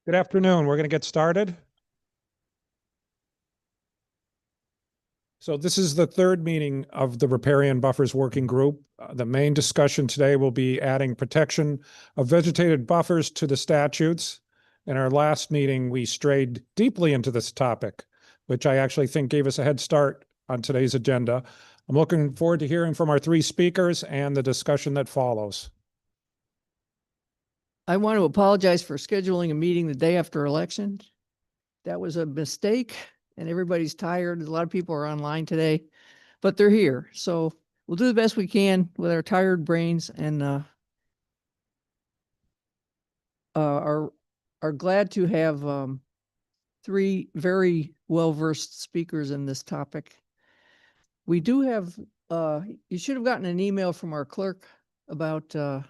Good afternoon. We're going to get started. So this is the third meeting of the Riparian Buffers Working Group. The main discussion today will be adding protection of vegetated buffers to the statutes. In our last meeting, we strayed deeply into this topic, which I actually think gave us a head start on today's agenda. I'm looking forward to hearing from our three speakers and the discussion that follows. I want to apologize for scheduling a meeting the day after election. That was a mistake and everybody's tired. A lot of people are online today, but they're here. So we'll do the best we can with our tired brains and are glad to have three very well-versed speakers in this topic. We do have, you should have gotten an email from our clerk about the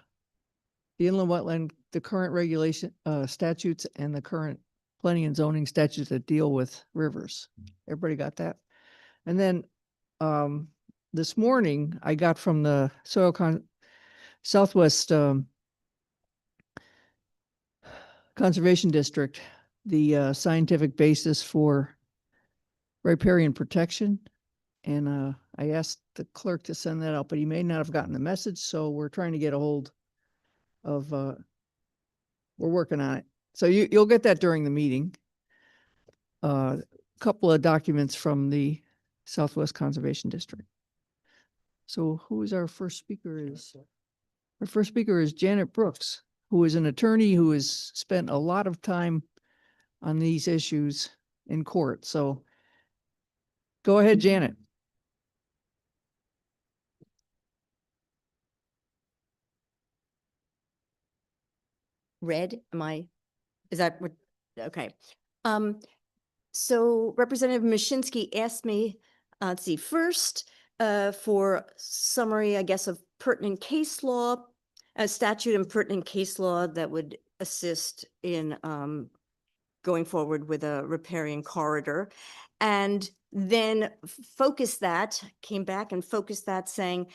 inland wetland, the current regulation statutes and the current planning and zoning statutes that deal with rivers. Everybody got that? And then this morning I got from the Southwest Conservation District the scientific basis for riparian protection. And I asked the clerk to send that out, but he may not have gotten the message. So we're trying to get a hold of, we're working on it. So you'll get that during the meeting. A couple of documents from the Southwest Conservation District. So who is our first speaker is? Our first speaker is Janet Brooks, who is an attorney who has spent a lot of time on these issues in court. So go ahead, Janet. Red, is that what, okay. So Representative Mashinsky asked me, let's see, first, for summary, I guess, of pertinent case law, a statute and pertinent case law that would assist in going forward with a riparian corridor. And then came back and focused that saying,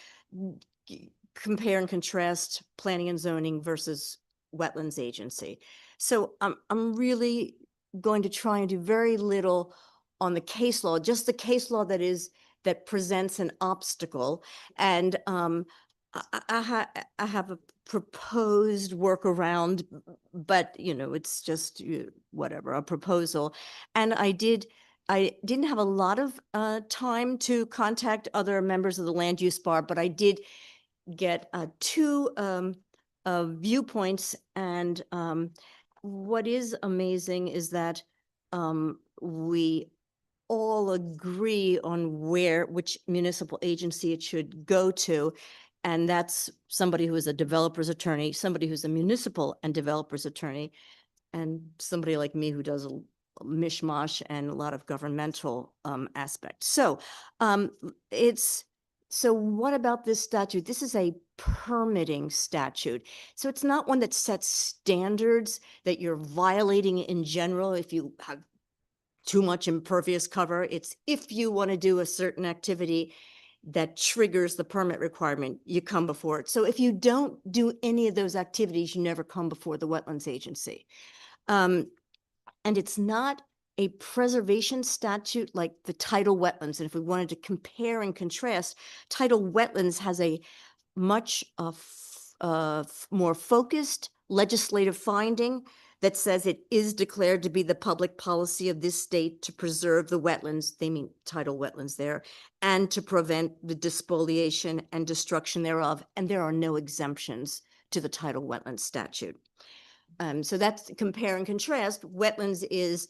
compare and contrast planning and zoning versus wetlands agency. So I'm really going to try and do very little on the case law, just the case law that presents an obstacle. And I have a proposed workaround, but it's just whatever, a proposal. And I didn't have a lot of time to contact other members of the land use bar, but I did get two viewpoints. And what is amazing is that we all agree on which municipal agency it should go to. And that's somebody who is a developer's attorney, somebody who's a municipal and developer's attorney, and somebody like me who does a mishmash and a lot of governmental aspects. So so what about this statute? This is a permitting statute. So it's not one that sets standards that you're violating in general if you have too much impervious cover. It's if you want to do a certain activity that triggers the permit requirement, you come before it. So if you don't do any of those activities, you never come before the wetlands agency. And it's not a preservation statute like the tidal wetlands. And if we wanted to compare and contrast, tidal wetlands has a much more focused legislative finding that says it is declared to be the public policy of this state to preserve the wetlands, they mean tidal wetlands there, and to prevent the despoliation and destruction thereof. And there are no exemptions to the tidal wetlands statute. So that's compare and contrast. Wetlands is,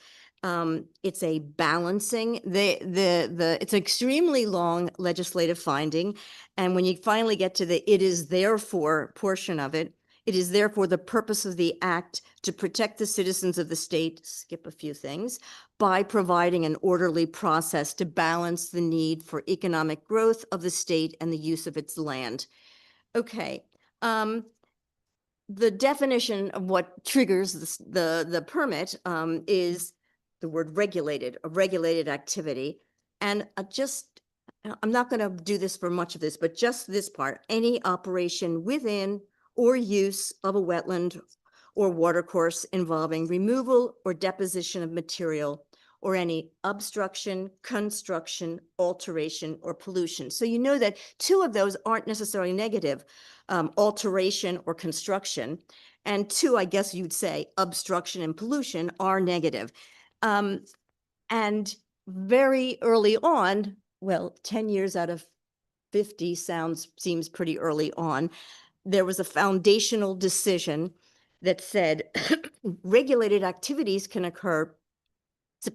it's a balancing, it's an extremely long legislative finding. And when you finally get to the, it is therefore portion of it, it is therefore the purpose of the act to protect the citizens of the state, skip a few things, by providing an orderly process to balance the need for economic growth of the state and the use of its land. Okay. The definition of what triggers the permit is the word regulated, a regulated activity. And I'm not going to do this for much of this, but just this part, any operation within or use of a wetland or watercourse involving removal or deposition of material or any obstruction, construction, alteration, or pollution. So you know that two of those aren't necessarily negative, alteration or construction. And two, I guess you'd say, obstruction and pollution are negative. And very early on, well, 10 years out of 50 seems pretty early on, there was a foundational decision that said regulated activities can occur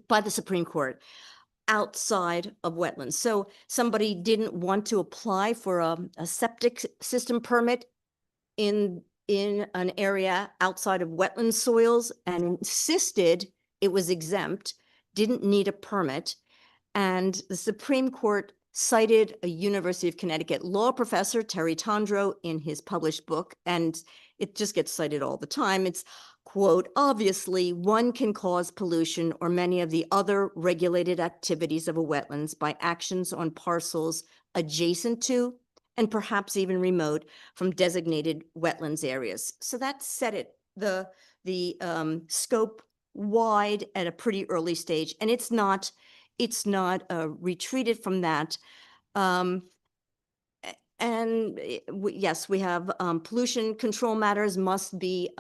by the Supreme Court outside of wetlands. So somebody didn't want to apply for a septic system permit in an area outside of wetland soils and insisted it was exempt, didn't need a permit. And the Supreme Court cited a University of Connecticut law professor, Terry Tondro, in his published book, and it just gets cited all the time. It's, quote, obviously, one can cause pollution or many of the other regulated activities of a wetlands by actions on parcels adjacent to and perhaps even remote from designated wetlands areas. So that set it, the scope wide at a pretty early stage, and it's not retreated from that. Yes, we have pollution control matters must be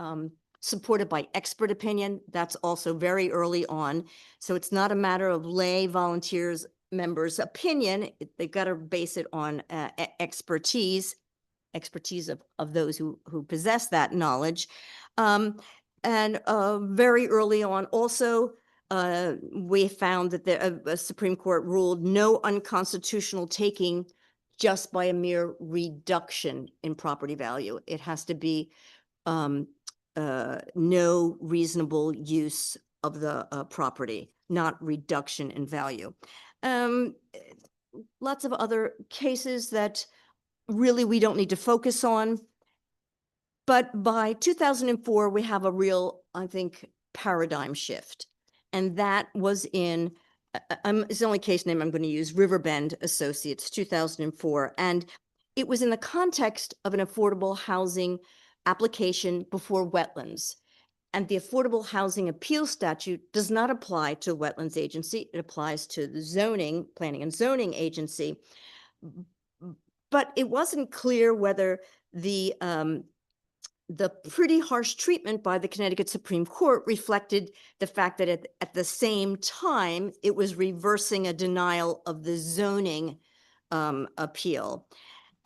supported by expert opinion. That's also very early on. So it's not a matter of lay volunteers, members' opinion. They've got to base it on expertise of those who possess that knowledge. And very early on also, we found that the Supreme Court ruled no unconstitutional taking just by a mere reduction in property value. It has to be no reasonable use of the property, not reduction in value. Lots of other cases that really we don't need to focus on. But by 2004, we have a real, I think, paradigm shift. And that was in, it's the only case name I'm going to use, Riverbend Associates, 2004. And it was in the context of an affordable housing application before wetlands. And the Affordable Housing Appeal Statute does not apply to a wetlands agency. It applies to the planning and zoning agency. But it wasn't clear whether the pretty harsh treatment by the Connecticut Supreme Court reflected the fact that at the same time, it was reversing a denial of the zoning appeal.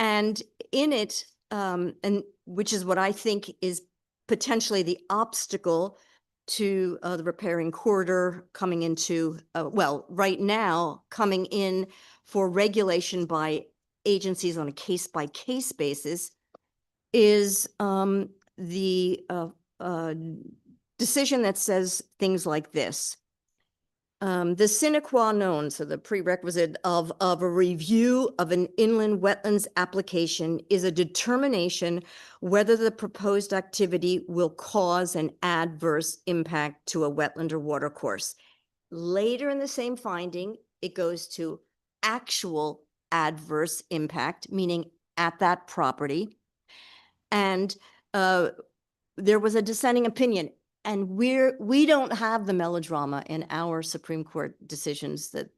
And in it, and which is what I think is potentially the obstacle to the riparian corridor coming into, well, right now, coming in for regulation by agencies on a case-by-case basis, is the decision that says things like this. The sine qua non, so the prerequisite of a review of an inland wetlands application is a determination whether the proposed activity will cause an adverse impact to a wetland or watercourse. Later in the same finding, it goes to actual adverse impact, meaning at that property. And there was a dissenting opinion, and we don't have the melodrama in our Supreme Court decisions that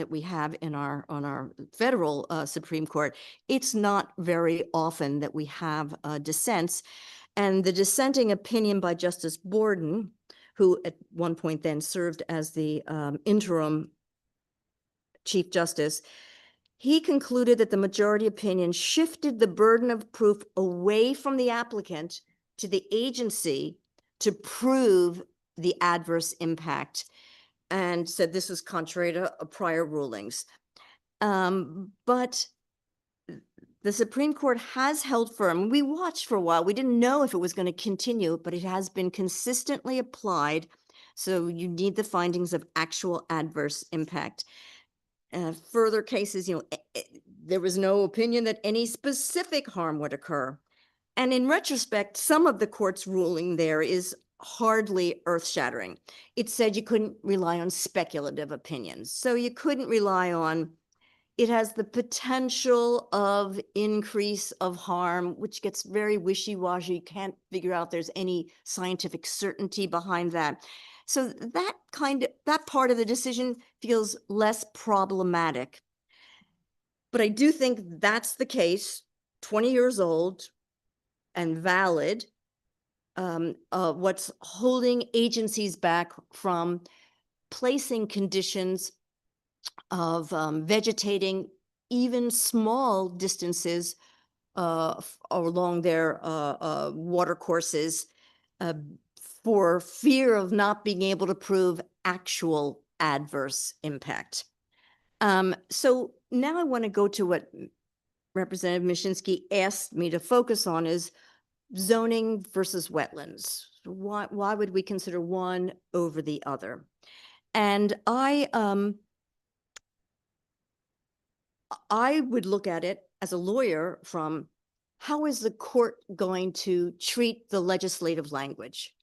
we have on our federal Supreme Court. It's not very often that we have dissents, and the dissenting opinion by Justice Borden, who at one point then served as the interim Chief Justice, he concluded that the majority opinion shifted the burden of proof away from the applicant to the agency to prove the adverse impact, and said this was contrary to prior rulings. But the Supreme Court has held firm. We watched for a while. We didn't know if it was going to continue, but it has been consistently applied. So you need the findings of actual adverse impact. Further cases, there was no opinion that any specific harm would occur. And in retrospect, some of the court's ruling there is hardly earth-shattering. It said you couldn't rely on speculative opinions. So you couldn't rely on, it has the potential of increase of harm, which gets very wishy-washy. You can't figure out there's any scientific certainty behind that. So that part of the decision feels less problematic. But I do think that's the case, 20 years old and valid. What's holding agencies back from placing conditions of vegetating even small distances along their water courses for fear of not being able to prove actual adverse impact. So now I want to go to what Representative Mashinsky asked me to focus on, is zoning versus wetlands. Why would we consider one over the other? And I would look at it as a lawyer from, how is the court going to treat the legislative language?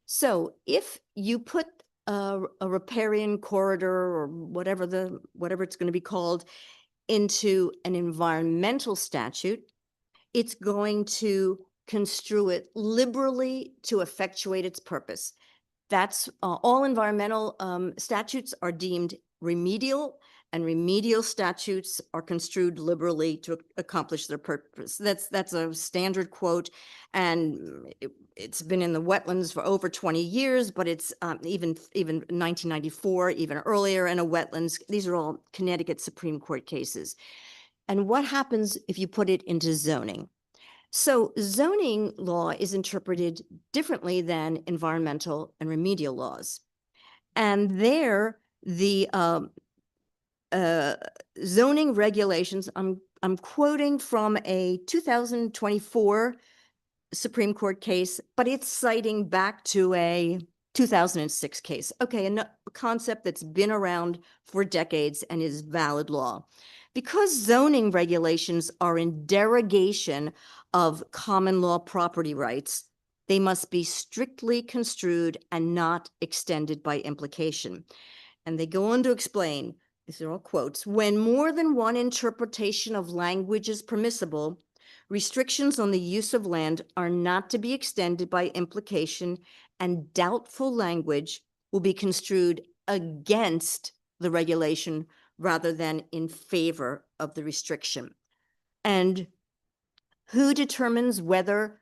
So if you put a riparian corridor, or whatever it's going to be called, into an environmental statute, it's going to construe it liberally to effectuate its purpose. That's all environmental statutes are deemed remedial, and remedial statutes are construed liberally to accomplish their purpose. That's a standard quote, and it's been in the wetlands for over 20 years, but it's even 1994, even earlier in a wetlands. These are all Connecticut Supreme Court cases. And what happens if you put it into zoning? So zoning law is interpreted differently than environmental and remedial laws. And there, the zoning regulations, I'm quoting from a 2024 Supreme Court case, but it's citing back to a 2006 case. Okay, a concept that's been around for decades and is valid law. Because zoning regulations are in derogation of common law property rights, they must be strictly construed and not extended by implication. And they go on to explain, these are all quotes, when more than one interpretation of language is permissible, restrictions on the use of land are not to be extended by implication, and doubtful language will be construed against the regulation rather than in favor of the restriction. And who determines whether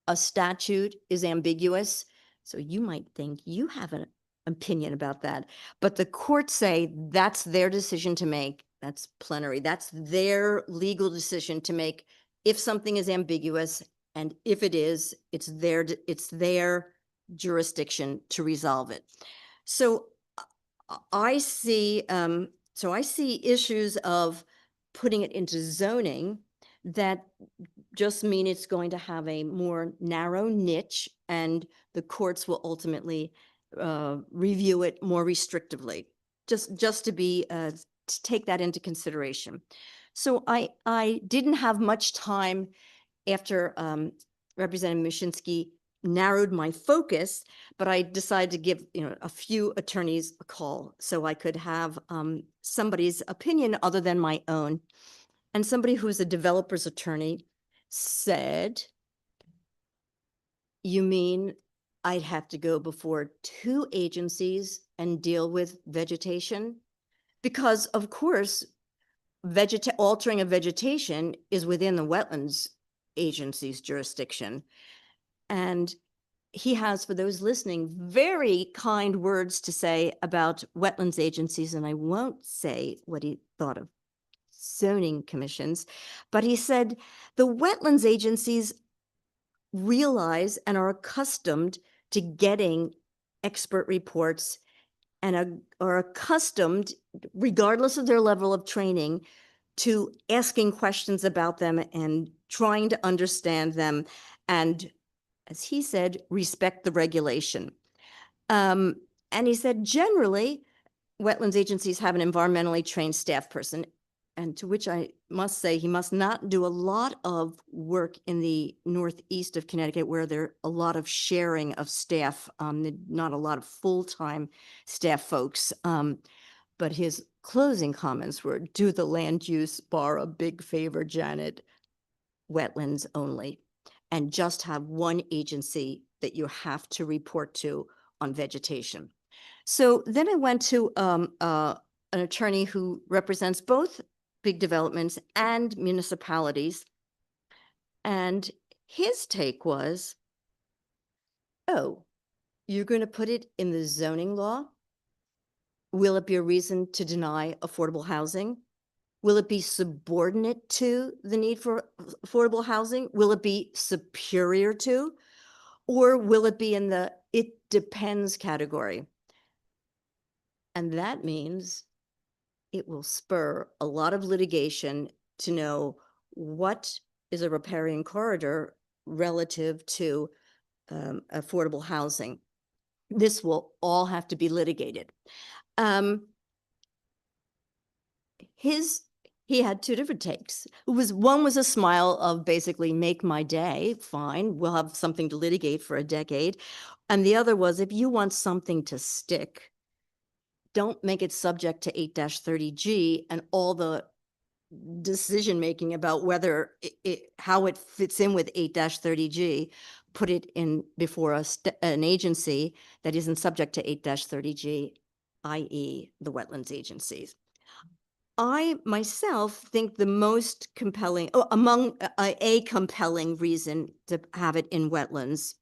a statute is ambiguous? So you might think you have an opinion about that, but the courts say that's their decision to make. That's plenary. That's their legal decision to make if something is ambiguous, and if it is, it's their jurisdiction to resolve it. So I see issues of putting it into zoning that just mean it's going to have a more narrow niche, and the courts will ultimately review it more restrictively, just to be to take that into consideration. So I didn't have much time after Representative Mashinsky narrowed my focus, but I decided to give a few attorneys a call so I could have somebody's opinion other than my own. And somebody who's a developer's attorney said, "You mean I'd have to go before two agencies and deal with vegetation?" Because of course, altering a vegetation is within the wetlands agency's jurisdiction. And he has, for those listening, very kind words to say about wetlands agencies, and I won't say what he thought of zoning commissions, but he said the wetlands agencies realize and are accustomed to getting expert reports and are accustomed, regardless of their level of training, to asking questions about them and trying to understand them, and, as he said, respect the regulation. And he said, generally, wetlands agencies have an environmentally trained staff person, and to which I must say he must not do a lot of work in the northeast of Connecticut, where there are a lot of sharing of staff, not a lot of full-time staff folks. But his closing comments were, do the land use bar a big favor, Janet, wetlands only, and just have one agency that you have to report to on vegetation. So then I went to an attorney who represents both big developments and municipalities. And his take was, oh, you're going to put it in the zoning law? Will it be a reason to deny affordable housing? Will it be subordinate to the need for affordable housing? Will it be superior to? Or will it be in the it depends category? And that means it will spur a lot of litigation to know what is a riparian corridor relative to affordable housing. This will all have to be litigated. He had two different takes. One was a smile of basically make my day, fine, we'll have something to litigate for a decade. And the other was, if you want something to stick, don't make it subject to 8-30G and all the decision-making about whether how it fits in with 8-30G, put it in before an agency that isn't subject to 8-30G, i.e. the wetlands agencies. I myself think the most compelling, among a compelling reason to have it in wetlands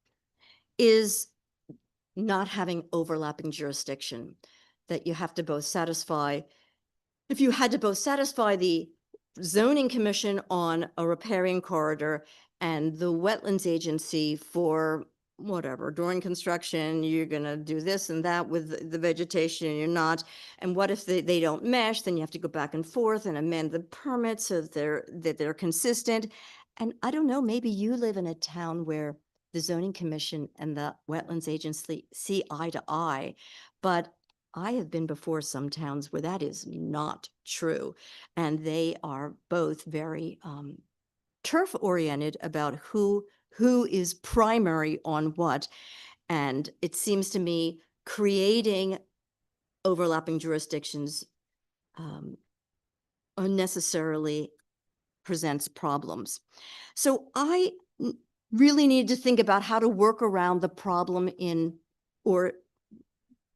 is not having overlapping jurisdiction, that you have to both satisfy, if you had to both satisfy the zoning commission on a riparian corridor and the wetlands agency for whatever, during construction, you're going to do this and that with the vegetation and you're not. And what if they don't mesh? Then you have to go back and forth and amend the permits so that they're consistent. And I don't know, maybe you live in a town where the zoning commission and the wetlands agency see eye to eye, but I have been before some towns where that is not true. And they are both very turf oriented about who is primary on what. And it seems to me creating overlapping jurisdictions unnecessarily presents problems. So I really need to think about how to work around the problem or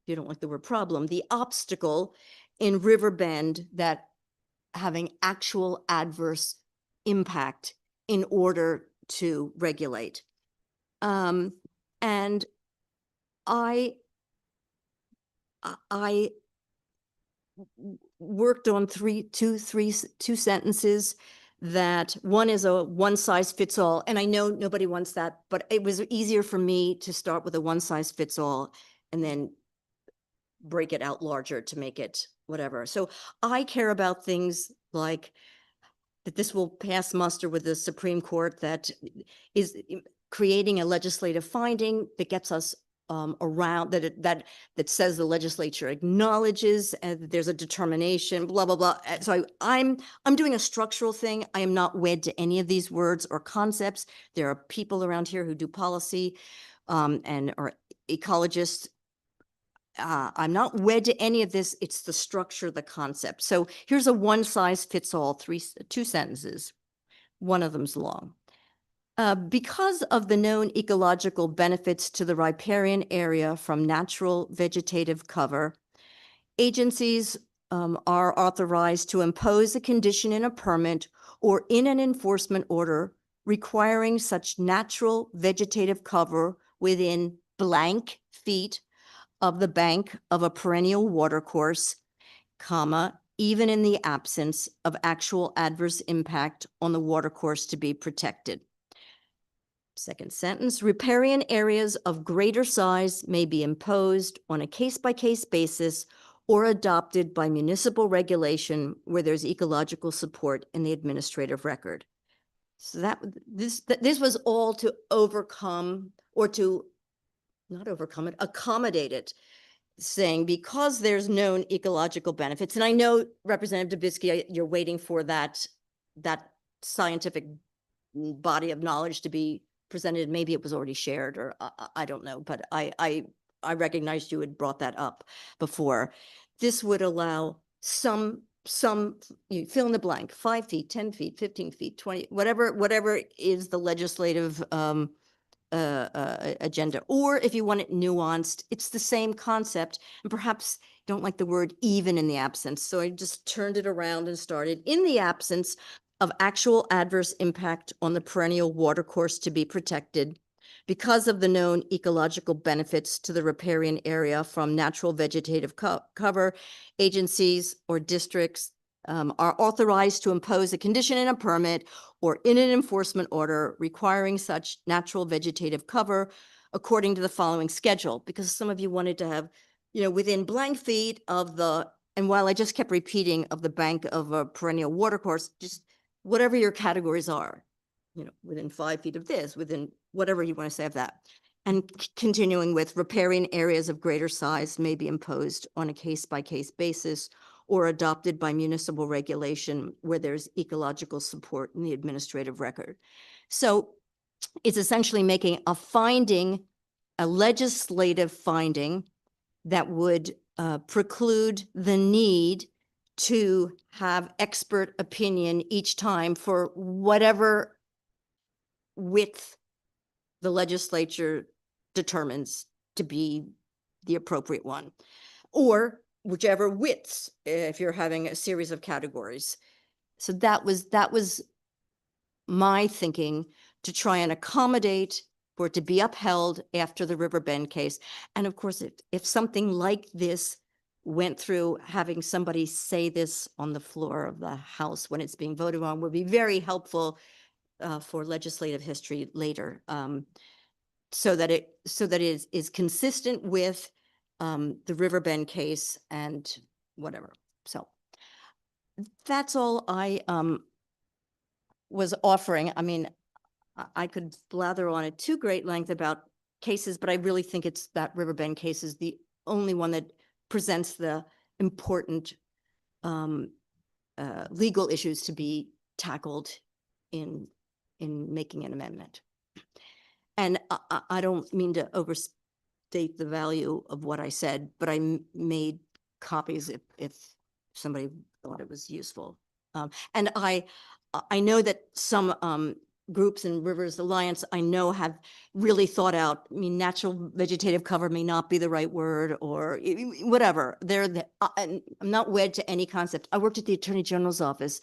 you don't like the word problem, the obstacle in Riverbend that having actual adverse impact in order to regulate. And I worked on two sentences that one is a one size fits all. And I know nobody wants that, but it was easier for me to start with a one size fits all and then break it out larger to make it whatever. So I care about things like that this will pass muster with the Supreme Court, that is creating a legislative finding that gets us around that says the legislature acknowledges and there's a determination, blah, blah, blah. So I'm doing a structural thing. I am not wed to any of these words or concepts. There are people around here who do policy and are ecologists. I'm not wed to any of this. It's the structure, the concept. So here's a one size fits all, two sentences. One of them's long. Because of the known ecological benefits to the riparian area from natural vegetative cover, agencies are authorized to impose a condition in a permit or in an enforcement order requiring such natural vegetative cover within blank feet of the bank of a perennial watercourse, comma, even in the absence of actual adverse impact on the watercourse to be protected. Second sentence, riparian areas of greater size may be imposed on a case-by-case basis or adopted by municipal regulation where there's ecological support in the administrative record. So this was all to overcome or to not overcome it, accommodate it, saying because there's known ecological benefits. And I know, Representative Dubisky, you're waiting for that scientific body of knowledge to be presented. Maybe it was already shared, or I don't know, but I recognized you had brought that up before. this would allow some, you fill in the blank, 5 feet, 10 feet, 15 feet, 20, whatever is the legislative agenda. Or if you want it nuanced, it's the same concept, and perhaps don't like the word even in the absence. So I just turned it around and started in the absence of actual adverse impact on the perennial watercourse to be protected because of the known ecological benefits to the riparian area from natural vegetative cover, agencies or districts are authorized to impose a condition in a permit or in an enforcement order requiring such natural vegetative cover according to the following schedule. Because some of you wanted to have, within blank feet of the, and while I just kept repeating of the bank of a perennial watercourse, just whatever your categories are, within 5 feet of this, within whatever you want to say of that. And continuing with riparian areas of greater size may be imposed on a case-by-case basis or adopted by municipal regulation where there's ecological support in the administrative record. So it's essentially making a finding, a legislative finding that would preclude the need to have expert opinion each time for whatever width the legislature determines to be the appropriate one, or whichever widths, if you're having a series of categories. So that was my thinking, to try and accommodate for it to be upheld after the Riverbend case. And of course, if something like this went through, having somebody say this on the floor of the House when it's being voted on would be very helpful for legislative history later, so that it is consistent with the Riverbend case and whatever. So that's all I was offering. I mean, I could blather on at too great length about cases, but I really think it's that Riverbend case is the only one that presents the important legal issues to be tackled in making an amendment. And I don't mean to overstate the value of what I said, but I made copies if somebody thought it was useful. And I know that some groups in Rivers Alliance, I know, have really thought out, I mean, natural vegetative cover may not be the right word, or whatever. I'm not wed to any concept. I worked at the Attorney General's office.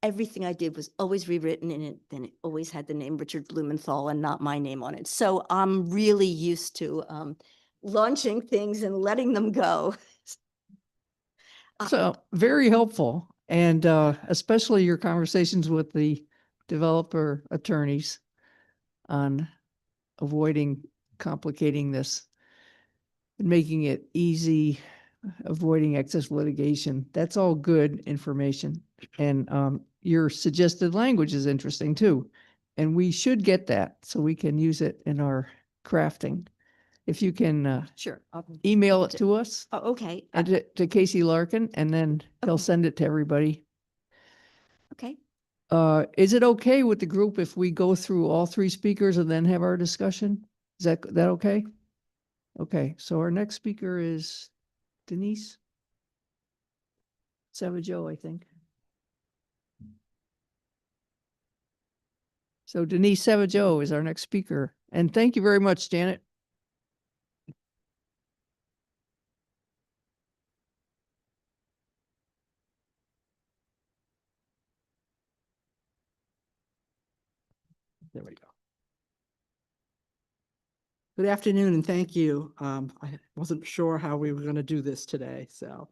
Everything I did was always rewritten in it. Then it always had the name Richard Blumenthal and not my name on it. So I'm really used to launching things and letting them go. So very helpful, and especially your conversations with the developer attorneys on avoiding complicating this and making it easy, avoiding excess litigation. That's all good information. And your suggested language is interesting too. And we should get that so we can use it in our crafting. If you can Sure. email it to us Oh, okay. and to Casey Larkin, and then he'll Okay. send it to everybody. Okay. Is it okay with the group if we go through all three speakers and then have our discussion? Is that okay? Okay, so our next speaker is Denise Savageau, I think. So Denise Savageau is our next speaker. And thank you very much, Janet. There we go. Good afternoon and thank you. I wasn't sure how we were going to do this today. So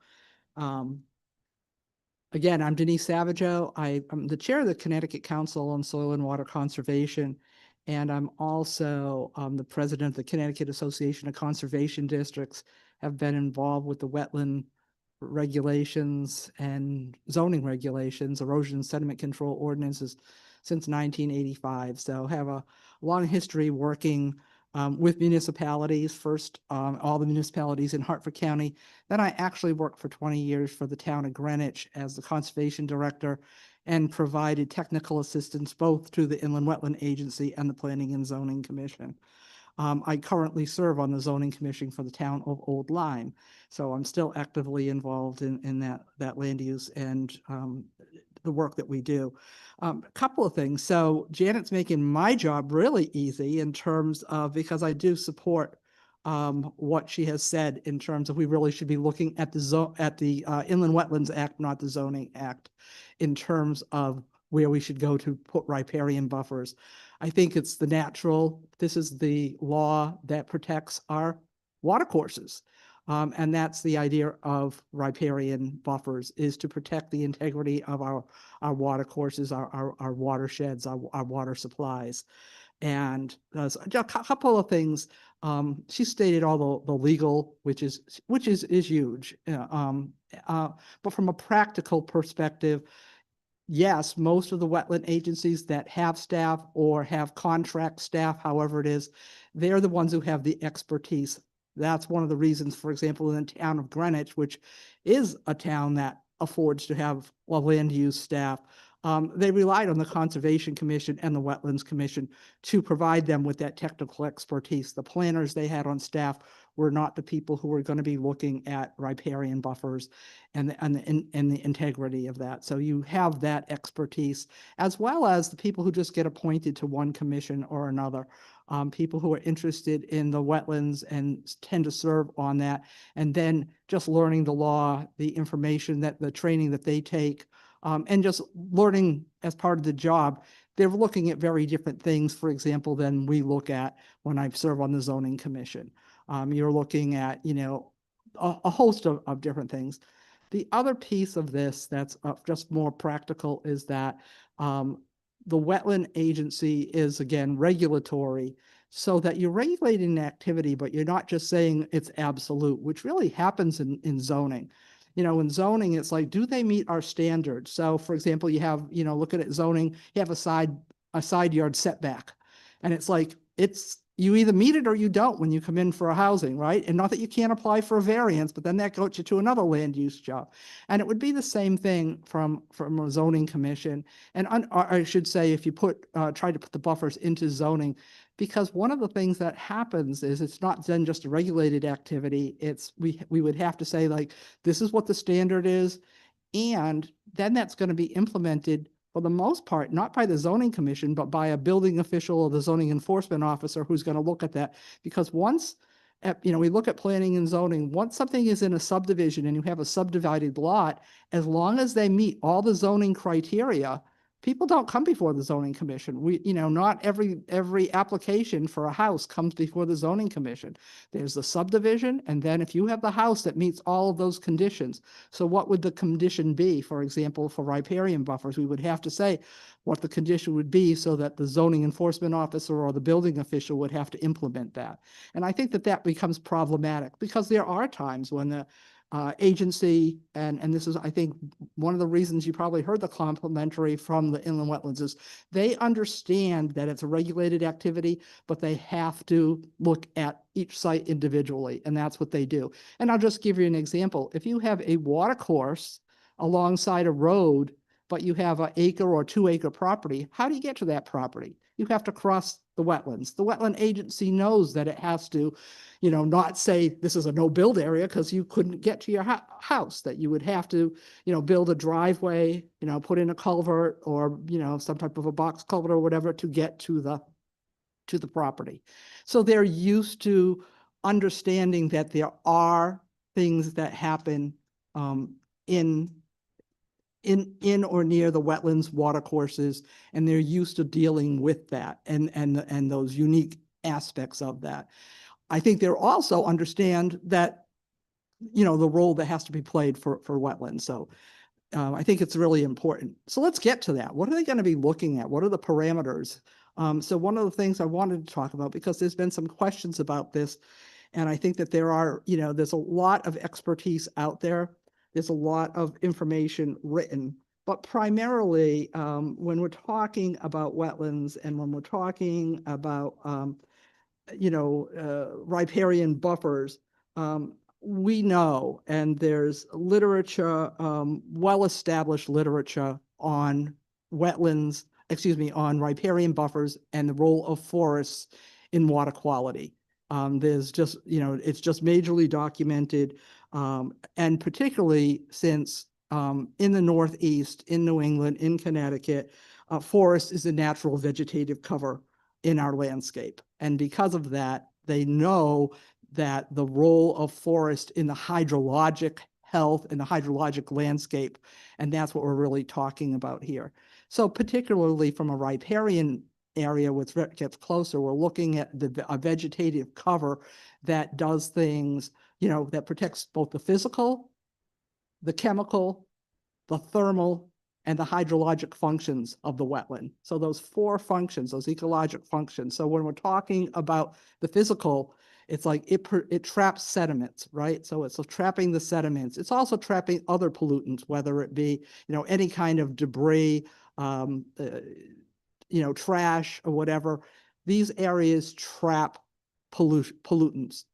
again, I'm Denise Savageau. I'm the chair of the Connecticut Council on Soil and Water Conservation. And I'm also the president of the Connecticut Association of Conservation Districts. Have been involved with the wetland regulations and zoning regulations, erosion and sediment control ordinances since 1985. So have a long history working with municipalities, first all the municipalities in Hartford County. Then I actually worked for 20 years for the town of Greenwich as the conservation director and provided technical assistance both to the Inland Wetland Agency and the Planning and Zoning Commission. I currently serve on the zoning commission for the town of Old Lyme. So I'm still actively involved in that land use and the work that we do. A couple of things. So Janet's making my job really easy in terms of, because I do support what she has said in terms of we really should be looking at the Inland Wetlands Act, not the Zoning Act, in terms of where we should go to put riparian buffers. I think it's the natural, this is the law that protects our water courses. And that's the idea of riparian buffers, is to protect the integrity of our water courses, our watersheds, our water supplies. And a couple of things. She stated all the legal, which is huge. But from a practical perspective, yes, most of the wetland agencies that have staff or have contract staff, however it is, they're the ones who have the expertise. That's one of the reasons, for example, in the town of Greenwich, which is a town that affords to have a land use staff, they relied on the Conservation Commission and the Wetlands Commission to provide them with that technical expertise. The planners they had on staff were not the people who were going to be looking at riparian buffers and the integrity of that. So you have that expertise, as well as the people who just get appointed to one commission or another. People who are interested in the wetlands and tend to serve on that, and then just learning the law, the information, that the training that they take, and just learning as part of the job. They're looking at very different things, for example, than we look at when I serve on the zoning commission. You're looking at, a host of different things. The other piece of this that's just more practical is that the wetland agency is, again, regulatory, so that you're regulating activity, but you're not just saying it's absolute, which really happens in zoning. In zoning, it's like, do they meet our standards? So for example, you have, looking at zoning, you have a side yard setback. And it's like, you either meet it or you don't when you come in for a housing, right? And not that you can't apply for a variance, but then that goes you to another land use job. And it would be the same thing from a zoning commission. And I should say, if you try to put the buffers into zoning, because one of the things that happens is it's not then just a regulated activity. It's we would have to say, like, this is what the standard is. And then that's going to be implemented for the most part, not by the zoning commission, but by a building official or the zoning enforcement officer who's going to look at that. Because once, we look at planning and zoning, once something is in a subdivision and you have a subdivided lot, as long as they meet all the zoning criteria, people don't come before the zoning commission. Not every application for a house comes before the zoning commission. There's the subdivision, and then if you have the house that meets all of those conditions. So what would the condition be? For example, for riparian buffers, we would have to say what the condition would be so that the zoning enforcement officer or the building official would have to implement that. And I think that becomes problematic, because there are times when the agency, and this is, I think, one of the reasons you probably heard the complimentary from the inland wetlands, is they understand that it's a regulated activity, but they have to look at each site individually, and that's what they do. And I'll just give you an example. If you have a water course alongside a road, but you have an acre or 2 acre property, how do you get to that property? You have to cross the wetlands. The wetland agency knows that it has to, not say this is a no build area because you couldn't get to your house, that you would have to, build a driveway, put in a culvert or, some type of a box culvert or whatever to get to the property. So they're used to understanding that there are things that happen in or near the wetlands, water courses, and they're used to dealing with that and those unique aspects of that. I think they also understand that, the role that has to be played for wetlands. So I think it's really important. So let's get to that. What are they going to be looking at? What are the parameters? So one of the things I wanted to talk about, because there's been some questions about this, and I think that there's a lot of expertise out there. There's a lot of information written, but primarily when we're talking about wetlands and when we're talking about, riparian buffers, we know, and there's literature, well-established literature on on riparian buffers and the role of forests in water quality. There's just, it's just majorly documented. And particularly since in the Northeast, in New England, in Connecticut, forest is a natural vegetative cover in our landscape. And because of that, they know that the role of forest in the hydrologic health and the hydrologic landscape, and that's what we're really talking about here. So particularly from a riparian area, which gets closer, we're looking at a vegetative cover that does things, that protects both the physical, the chemical, the thermal, and the hydrologic functions of the wetland. So those 4 functions, those ecologic functions. So when we're talking about the physical, it's like it traps sediments, right? So it's trapping the sediments. It's also trapping other pollutants, whether it be, any kind of debris, trash or whatever. These areas trap pollutants,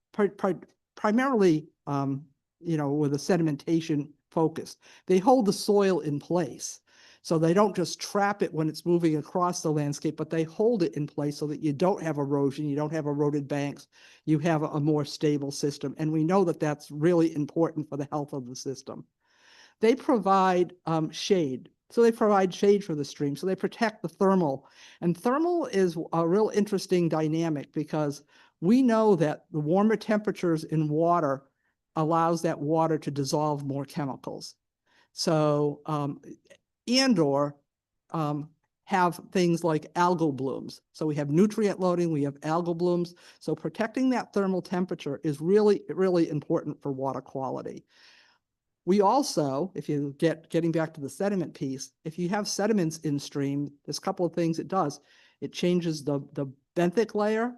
primarily, with a sedimentation focus. They hold the soil in place. So they don't just trap it when it's moving across the landscape, but they hold it in place so that you don't have erosion, you don't have eroded banks, you have a more stable system. And we know that that's really important for the health of the system. They provide shade. So they provide shade for the stream. So they protect the thermal. And thermal is a real interesting dynamic because we know that the warmer temperatures in water allows that water to dissolve more chemicals. So, have things like algal blooms. So we have nutrient loading, we have algal blooms. So protecting that thermal temperature is really, really important for water quality. We also, if you getting back to the sediment piece, if you have sediments in stream, there's a couple of things it does. It changes the benthic layer,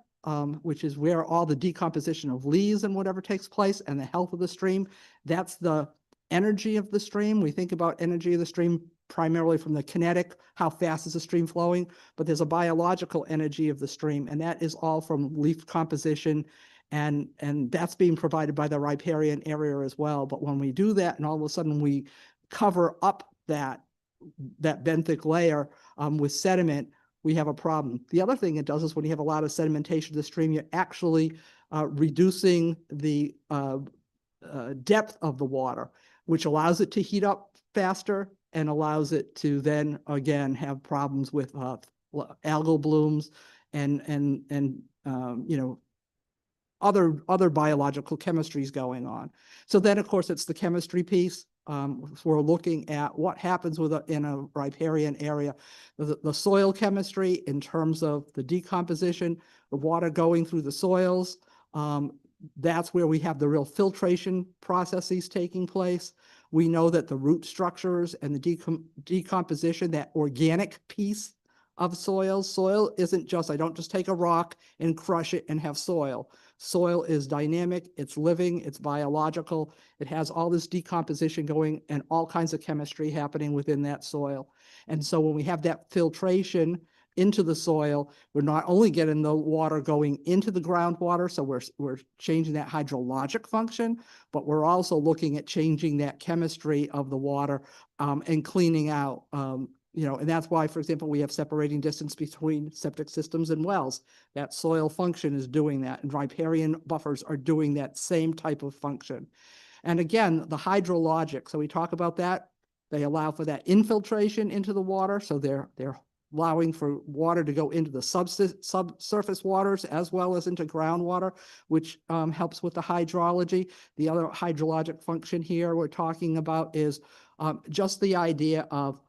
which is where all the decomposition of leaves and whatever takes place, and the health of the stream. That's the energy of the stream. We think about energy of the stream primarily from the kinetic, how fast is the stream flowing, but there's a biological energy of the stream, and that is all from leaf composition, and that's being provided by the riparian area as well. But when we do that, and all of a sudden we cover up that benthic layer with sediment, we have a problem. The other thing it does is when you have a lot of sedimentation of the stream, you're actually reducing the depth of the water, which allows it to heat up faster and allows it to then again have problems with algal blooms and other biological chemistries going on. So then, of course, it's the chemistry piece. We're looking at what happens in a riparian area. The soil chemistry in terms of the decomposition, the water going through the soils. That's where we have the real filtration processes taking place. We know that the root structures and the decomposition, that organic piece of soil isn't just, I don't just take a rock and crush it and have soil. Soil is dynamic, it's living, it's biological. It has all this decomposition going and all kinds of chemistry happening within that soil. And so when we have that filtration into the soil, we're not only getting the water going into the groundwater, so we're changing that hydrologic function, but we're also looking at changing that chemistry of the water and cleaning out, and that's why, for example, we have separating distance between septic systems and wells. That soil function is doing that, and riparian buffers are doing that same type of function. And again, the hydrologic, so we talk about that, they allow for that infiltration into the water, so they're allowing for water to go into the subsurface waters as well as into groundwater, which helps with the hydrology. The other hydrologic function here we're talking about is just the idea of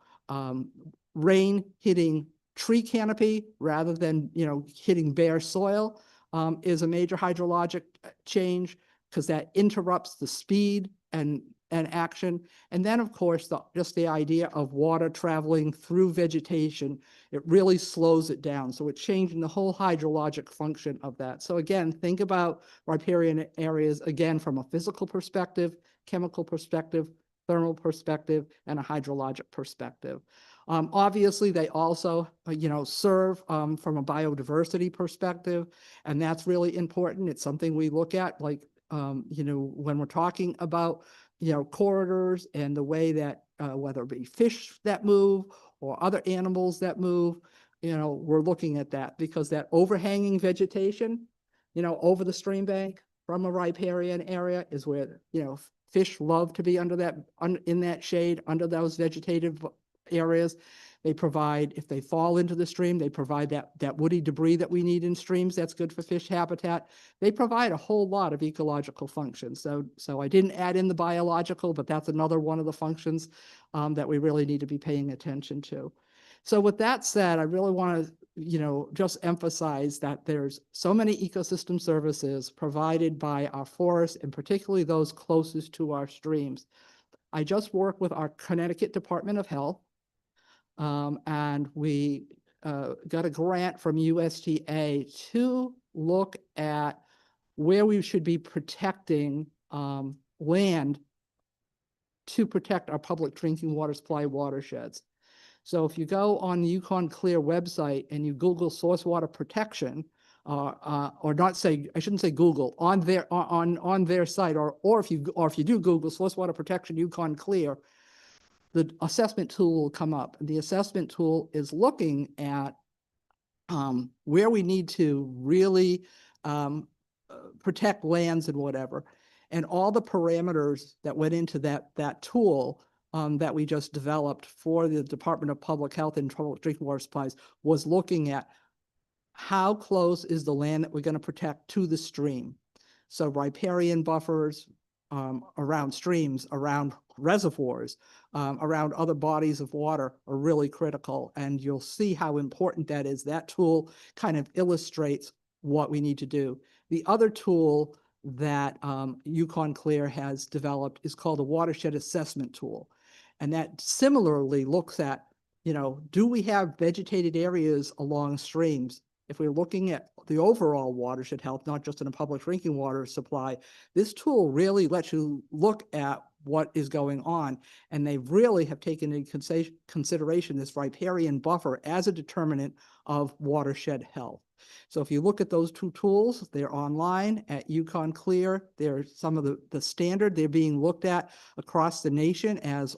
rain hitting tree canopy rather than, hitting bare soil is a major hydrologic change because that interrupts the speed and action. And then, of course, just the idea of water traveling through vegetation, it really slows it down. So it's changing the whole hydrologic function of that. So again, think about riparian areas, again, from a physical perspective, chemical perspective, thermal perspective, and a hydrologic perspective. Obviously, they also, serve from a biodiversity perspective, and that's really important. It's something we look at, like, when we're talking about corridors and the way that whether it be fish that move or other animals that move, we're looking at that because that overhanging vegetation, over the stream bank from a riparian area is where, fish love to be under that, in that shade, under those vegetative areas. They provide, if they fall into the stream, they provide that woody debris that we need in streams. That's good for fish habitat. They provide a whole lot of ecological functions. So I didn't add in the biological, but that's another one of the functions that we really need to be paying attention to. So with that said, I really want to, just emphasize that there's so many ecosystem services provided by our forests, and particularly those closest to our streams. I just worked with our Connecticut Department of Health, and we got a grant from USDA to look at where we should be protecting land to protect our public drinking water supply watersheds. So if you go on the Yukon Clear website and you Google source water protection, or not say, I shouldn't say Google, on their site, or if you do Google source water protection Yukon Clear, the assessment tool will come up. The assessment tool is looking at where we need to really protect lands and whatever. And all the parameters that went into that tool that we just developed for the Department of Public Health and Public Drinking Water Supplies was looking at how close is the land that we're going to protect to the stream. So riparian buffers around streams, around reservoirs, around other bodies of water are really critical. And you'll see how important that is. That tool kind of illustrates what we need to do. The other tool that Yukon Clear has developed is called a watershed assessment tool. And that similarly looks at, do we have vegetated areas along streams? If we're looking at the overall watershed health, not just in a public drinking water supply, this tool really lets you look at what is going on. And they really have taken into consideration this riparian buffer as a determinant of watershed health. So if you look at those two tools, they're online at Yukon Clear. They're some of the standard. They're being looked at across the nation as,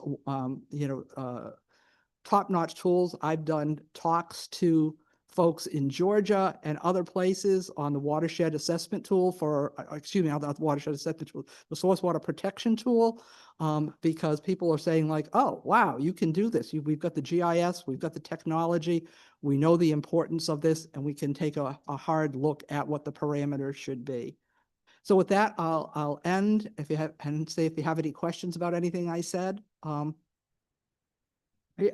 top-notch tools. I've done talks to folks in Georgia and other places on the watershed assessment tool not the watershed assessment tool, the source water protection tool, because people are saying like, oh, wow, you can do this. We've got the GIS, we've got the technology, we know the importance of this, and we can take a hard look at what the parameters should be. So with that, I'll end if you have any questions about anything I said. I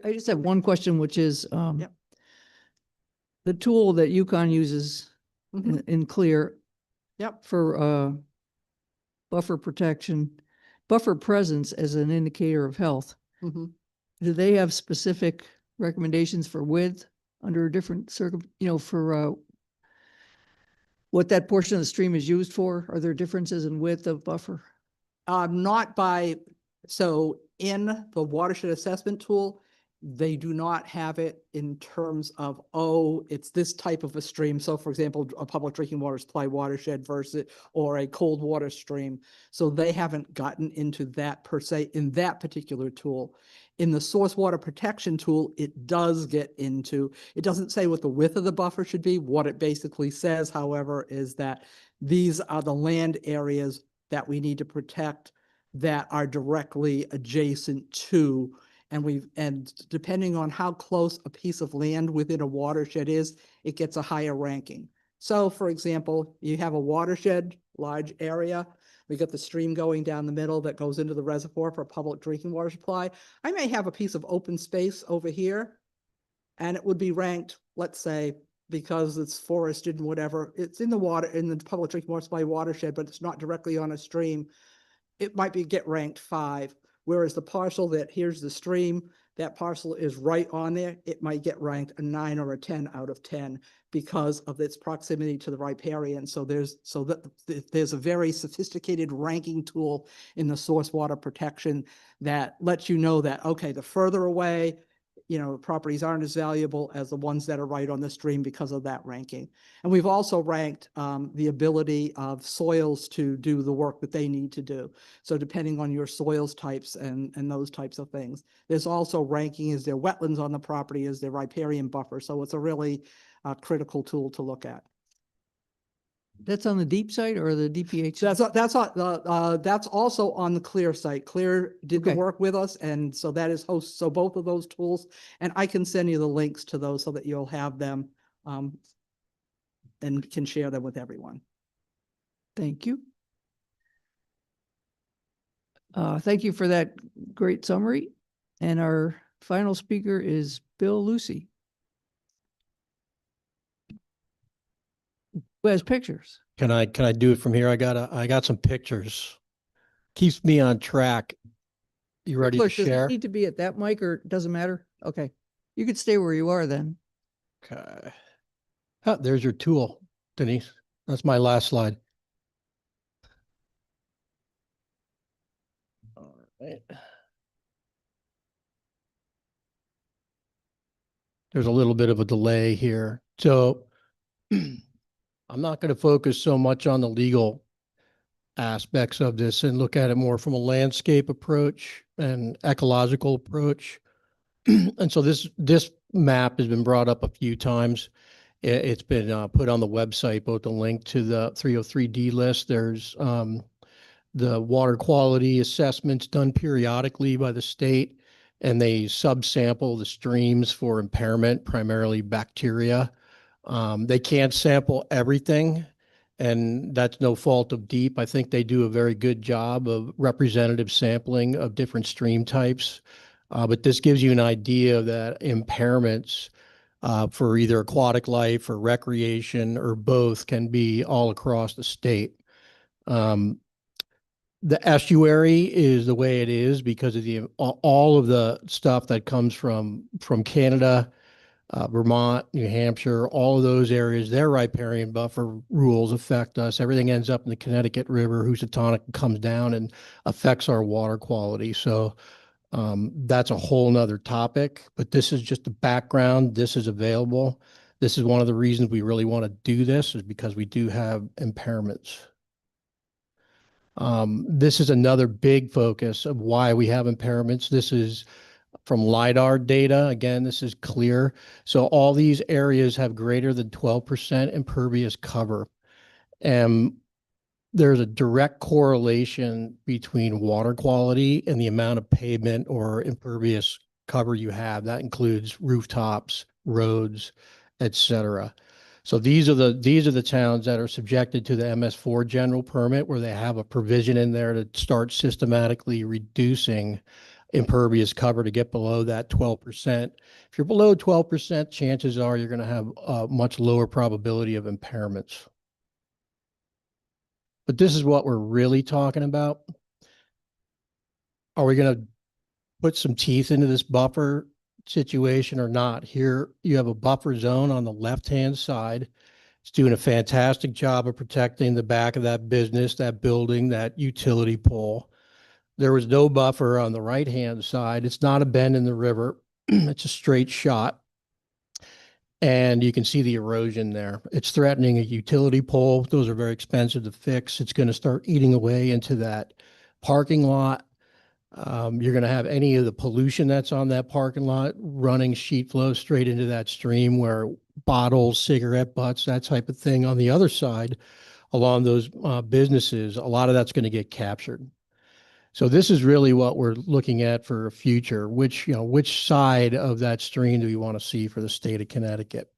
just have one question, which is Yep. the tool that Yukon uses in Clear Yep. for buffer protection, buffer presence as an indicator of health. Mm-hmm. Do they have specific recommendations for width under different for what that portion of the stream is used for? Are there differences in width of buffer? Not by, so in the watershed assessment tool, they do not have it in terms of, oh, it's this type of a stream. So for example, a public drinking water supply watershed versus, or a cold water stream. So they haven't gotten into that per se in that particular tool. In the source water protection tool, it does get into, it doesn't say what the width of the buffer should be. What it basically says, however, is that these are the land areas that we need to protect that are directly adjacent to, and depending on how close a piece of land within a watershed is, it gets a higher ranking. So for example, you have a watershed, large area, we got the stream going down the middle that goes into the reservoir for public drinking water supply. I may have a piece of open space over here, and it would be ranked, let's say, because it's forested and whatever, it's in the water, in the public drinking water supply watershed, but it's not directly on a stream. It might get ranked 5. Whereas the parcel that, here's the stream, that parcel is right on there, it might get ranked a 9 or a 10 out of 10 because of its proximity to the riparian. So there's a very sophisticated ranking tool in the source water protection that lets you know that, okay, the further away, properties aren't as valuable as the ones that are right on the stream because of that ranking. And we've also ranked the ability of soils to do the work that they need to do. So depending on your soils types and those types of things. There's also ranking, is there wetlands on the property, is there riparian buffer? So it's a really critical tool to look at. That's on the deep site or the DPH? So that's also on the Clear site. Clear did the Okay. work with us, and so that is host. So both of those tools, and I can send you the links to those so that you'll have them, and can share them with everyone. Thank you. Thank you for that great summary. And our final speaker is Bill Lucy, who has pictures. Can I do it from here? I got some pictures. Keeps me on track. You ready to Clerk, does it share? need to be at that mic or it doesn't matter? Okay. You could stay where you are then. Okay. Oh, there's your tool, Denise. That's my last slide. All right. There's a little bit of a delay here. So I'm not going to focus so much on the legal aspects of this and look at it more from a landscape approach and ecological approach. And so this map has been brought up a few times. It's been put on the website, both a link to the 303D list. There's the water quality assessments done periodically by the state, and they subsample the streams for impairment, primarily bacteria. They can't sample everything, and that's no fault of DEEP. I think they do a very good job of representative sampling of different stream types. But this gives you an idea that impairments for either aquatic life or recreation or both can be all across the state. The estuary is the way it is because of all of the stuff that comes from Canada, Vermont, New Hampshire, all of those areas. Their riparian buffer rules affect us. Everything ends up in the Connecticut River, Housatonic comes down and affects our water quality. So that's a whole nother topic, but this is just the background. This is available. This is one of the reasons we really want to do this, is because we do have impairments. This is another big focus of why we have impairments. This is from LIDAR data. Again, this is clear. So all these areas have greater than 12% impervious cover. And there's a direct correlation between water quality and the amount of pavement or impervious cover you have. That includes rooftops, roads, etc. So these are the towns that are subjected to the MS4 general permit, where they have a provision in there to start systematically reducing impervious cover to get below that 12%. If you're below 12%, chances are you're going to have a much lower probability of impairments. But this is what we're really talking about. Are we going to put some teeth into this buffer situation or not? Here you have a buffer zone on the left-hand side. It's doing a fantastic job of protecting the back of that business, that building, that utility pole. There was no buffer on the right-hand side. It's not a bend in the river. It's a straight shot. And you can see the erosion there. It's threatening a utility pole. Those are very expensive to fix. It's going to start eating away into that parking lot. You're going to have any of the pollution that's on that parking lot running sheet flow straight into that stream, where bottles, cigarette butts, that type of thing on the other side along those businesses, a lot of that's going to get captured. So this is really what we're looking at for a future. Which side of that stream do we want to see for the state of Connecticut?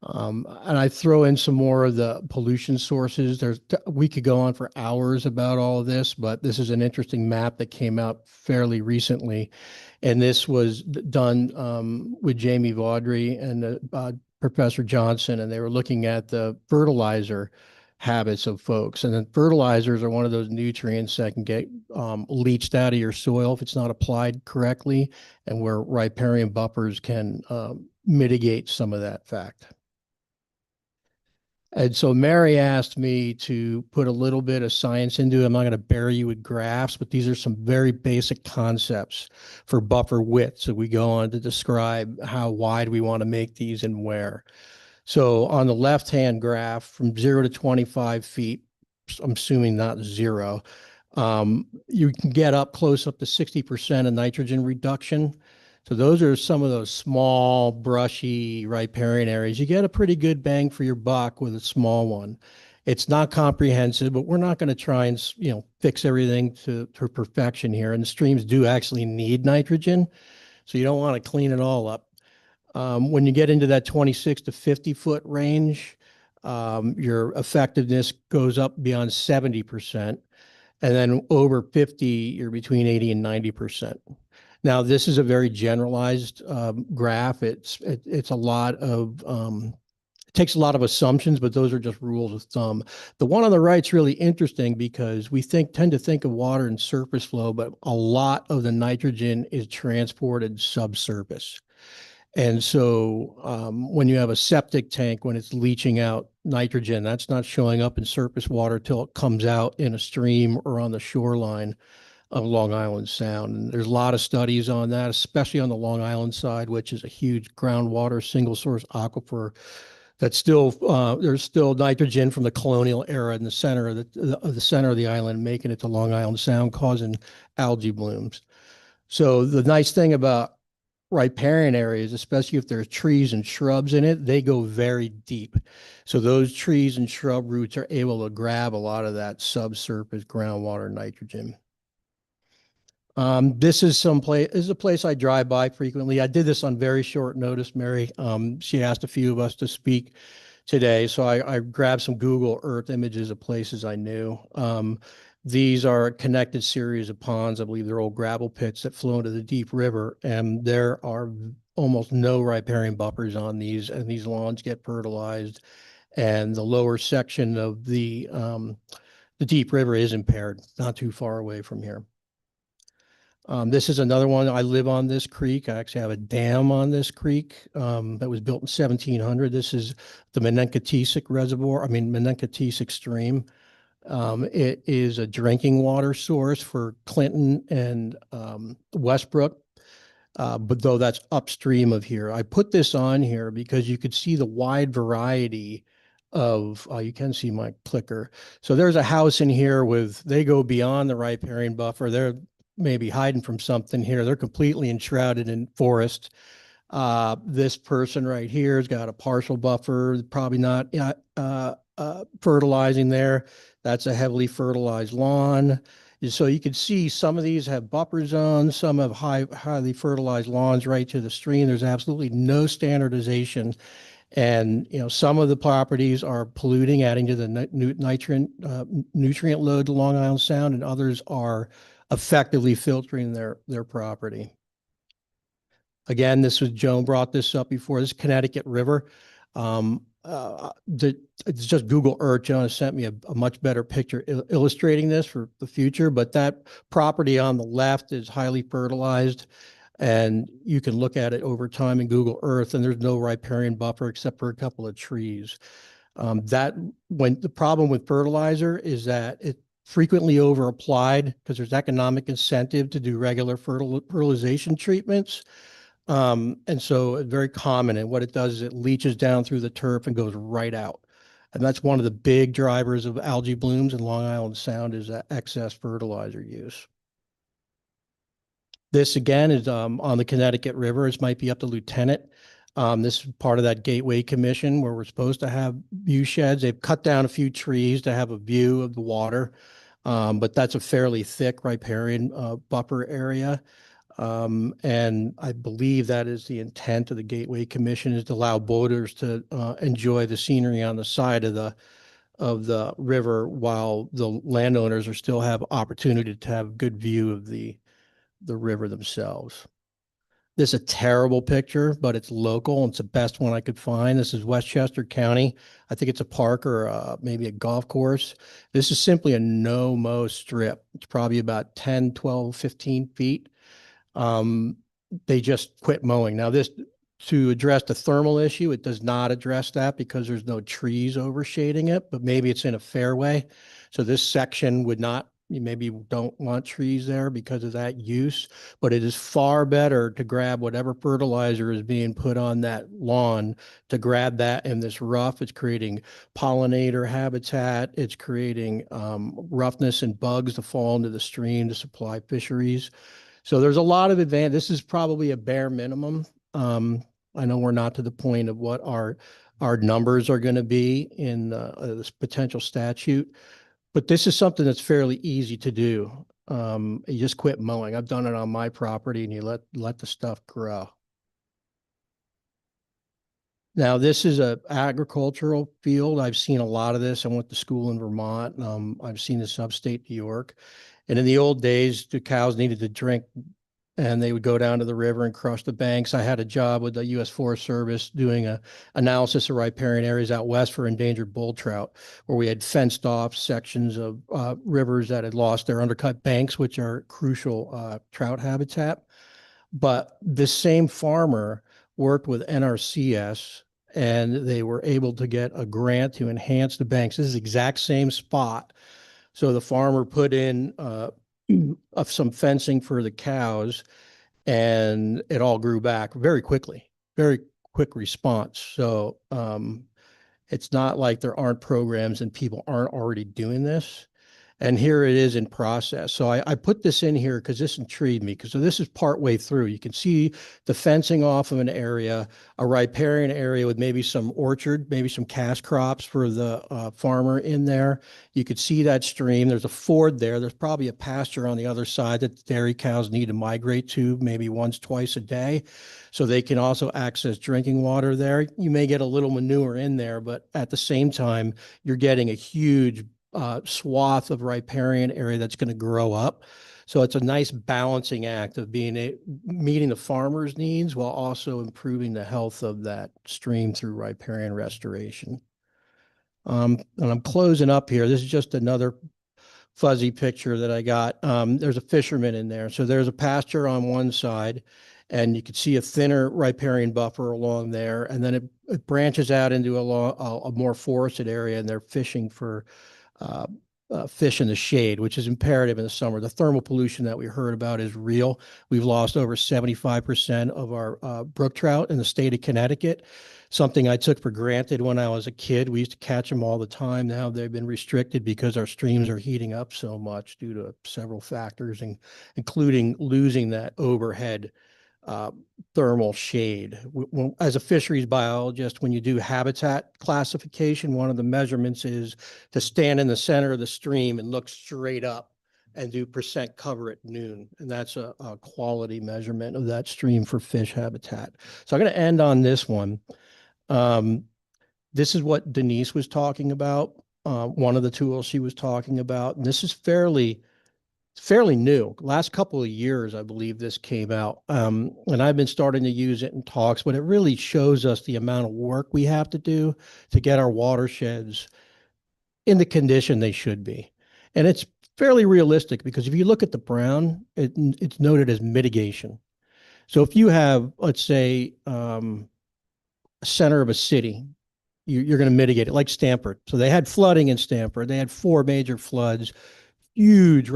And I throw in some more of the pollution sources. We could go on for hours about all of this, but this is an interesting map that came out fairly recently. And this was done with Jamie Vaudry and Professor Johnson, and they were looking at the fertilizer habits of folks. And then fertilizers are one of those nutrients that can get leached out of your soil if it's not applied correctly, and where riparian buffers can mitigate some of that fact. And so Mary asked me to put a little bit of science into it. I'm not going to bury you with graphs, but these are some very basic concepts for buffer width. So we go on to describe how wide we want to make these and where. So on the left-hand graph, from 0 to 25 feet, I'm assuming not 0, you can get close up to 60% of nitrogen reduction. So those are some of those small, brushy riparian areas. You get a pretty good bang for your buck with a small one. It's not comprehensive, but we're not going to try and, fix everything to perfection here. And the streams do actually need nitrogen, so you don't want to clean it all up. When you get into that 26 to 50 foot range, your effectiveness goes up beyond 70%. And then over 50, you're between 80 and 90%. Now, this is a very generalized graph. It's a lot of, it takes a lot of assumptions, but those are just rules of thumb. The one on the right is really interesting because we tend to think of water and surface flow, but a lot of the nitrogen is transported subsurface. And so when you have a septic tank, when it's leaching out nitrogen, that's not showing up in surface water till it comes out in a stream or on the shoreline of Long Island Sound. And there's a lot of studies on that, especially on the Long Island side, which is a huge groundwater single source aquifer. That's still there's still nitrogen from the colonial era in the center of the center of the island, making it to Long Island Sound, causing algae blooms. So the nice thing about riparian areas, especially if there's trees and shrubs in it, they go very deep. So those trees and shrub roots are able to grab a lot of that subsurface groundwater nitrogen. This is a place I drive by frequently. I did this on very short notice, Mary. She asked a few of us to speak today, so I grabbed some Google Earth images of places I knew. These are a connected series of ponds. I believe they're old gravel pits that flow into the deep river, and there are almost no riparian buffers on these, and these lawns get fertilized, and the lower section of the deep river is impaired, not too far away from here. This is another one. I live on this creek. I actually have a dam on this creek that was built in 1700. This is the Menenkatisik stream. It is a drinking water source for Clinton and Westbrook, but though that's upstream of here. I put this on here because you could see the wide variety of, you can see my clicker. So there's a house in here they go beyond the riparian buffer. They're maybe hiding from something here. They're completely enshrouded in forest. This person right here has got a partial buffer, probably not fertilizing there. That's a heavily fertilized lawn. So you can see some of these have buffer zones, some have highly fertilized lawns right to the stream. There's absolutely no standardization. And, some of the properties are polluting, adding to the nutrient load to Long Island Sound, and others are effectively filtering their property. Again, Joan brought this up before. This is Connecticut River. It's just Google Earth. Joan has sent me a much better picture illustrating this for the future, but that property on the left is highly fertilized, and you can look at it over time in Google Earth, and there's no riparian buffer except for a couple of trees. The problem with fertilizer is that it frequently over applied because there's economic incentive to do regular fertilization treatments. And so it's very common. And what it does is it leaches down through the turf and goes right out. And that's one of the big drivers of algae blooms in Long Island Sound is that excess fertilizer use. This again is on the Connecticut River. This might be up to Lieutenant. This is part of that Gateway Commission where we're supposed to have view sheds. They've cut down a few trees to have a view of the water. But that's a fairly thick riparian buffer area. And I believe that is the intent of the Gateway Commission, is to allow boaters to enjoy the scenery on the side of the river while the landowners still have opportunity to have good view of the river themselves. This is a terrible picture, but it's local. It's the best one I could find. This is Westchester County. I think it's a park or maybe a golf course. This is simply a no-mow strip. It's probably about 10, 12, 15 feet. They just quit mowing. Now, this to address the thermal issue. It does not address that because there's no trees overshading it, but maybe it's in a fairway. So this section would not, you maybe don't want trees there because of that use, but it is far better to grab whatever fertilizer is being put on that lawn, to grab that in this rough. It's creating pollinator habitat. It's creating roughness and bugs to fall into the stream to supply fisheries. So there's a lot of advantage. This is probably a bare minimum. I know we're not to the point of what our numbers are going to be in this potential statute, but this is something that's fairly easy to do. You just quit mowing. I've done it on my property, and you let the stuff grow. Now, this is a agricultural field. I've seen a lot of this. I went to school in Vermont. I've seen this upstate New York. And in the old days, the cows needed to drink, and they would go down to the river and crush the banks. I had a job with the U.S. Forest Service doing a analysis of riparian areas out west for endangered bull trout, where we had fenced off sections of rivers that had lost their undercut banks, which are crucial trout habitat. But this same farmer worked with NRCS, and they were able to get a grant to enhance the banks. This is the exact same spot. So the farmer put in of some fencing for the cows, and it all grew back very quickly, very quick response. So it's not like there aren't programs and people aren't already doing this. And here it is in process. So I put this in here because this intrigued me, because so this is part way through. You can see the fencing off of an area, a riparian area with maybe some orchard, maybe some cash crops for the farmer in there. You could see that stream. There's a ford there. There's probably a pasture on the other side that the dairy cows need to migrate to maybe once, twice a day. So they can also access drinking water there. You may get a little manure in there, but at the same time, you're getting a huge swath of riparian area that's going to grow up. So it's a nice balancing act of meeting the farmer's needs while also improving the health of that stream through riparian restoration. And I'm closing up here. This is just another fuzzy picture that I got. There's a fisherman in there. So there's a pasture on one side, and you can see a thinner riparian buffer along there. And then it branches out into a more forested area, and they're fishing for fish in the shade, which is imperative in the summer. The thermal pollution that we heard about is real. We've lost over 75% of our brook trout in the state of Connecticut, something I took for granted when I was a kid. We used to catch them all the time. Now they've been restricted because our streams are heating up so much due to several factors, including losing that overhead thermal shade. As a fisheries biologist, when you do habitat classification, one of the measurements is to stand in the center of the stream and look straight up and do percent cover at noon. And that's a quality measurement of that stream for fish habitat. So I'm going to end on this one. This is what Denise was talking about. One of the tools she was talking about, and this is fairly new. Last couple of years, I believe this came out. And I've been starting to use it in talks, but it really shows us the amount of work we have to do to get our watersheds in the condition they should be. And it's fairly realistic, because if you look at the brown, it's noted as mitigation. So if you have, let's say, a center of a city, you're going to mitigate it, like Stamford. So they had flooding in Stamford. They had 4 major floods. Huge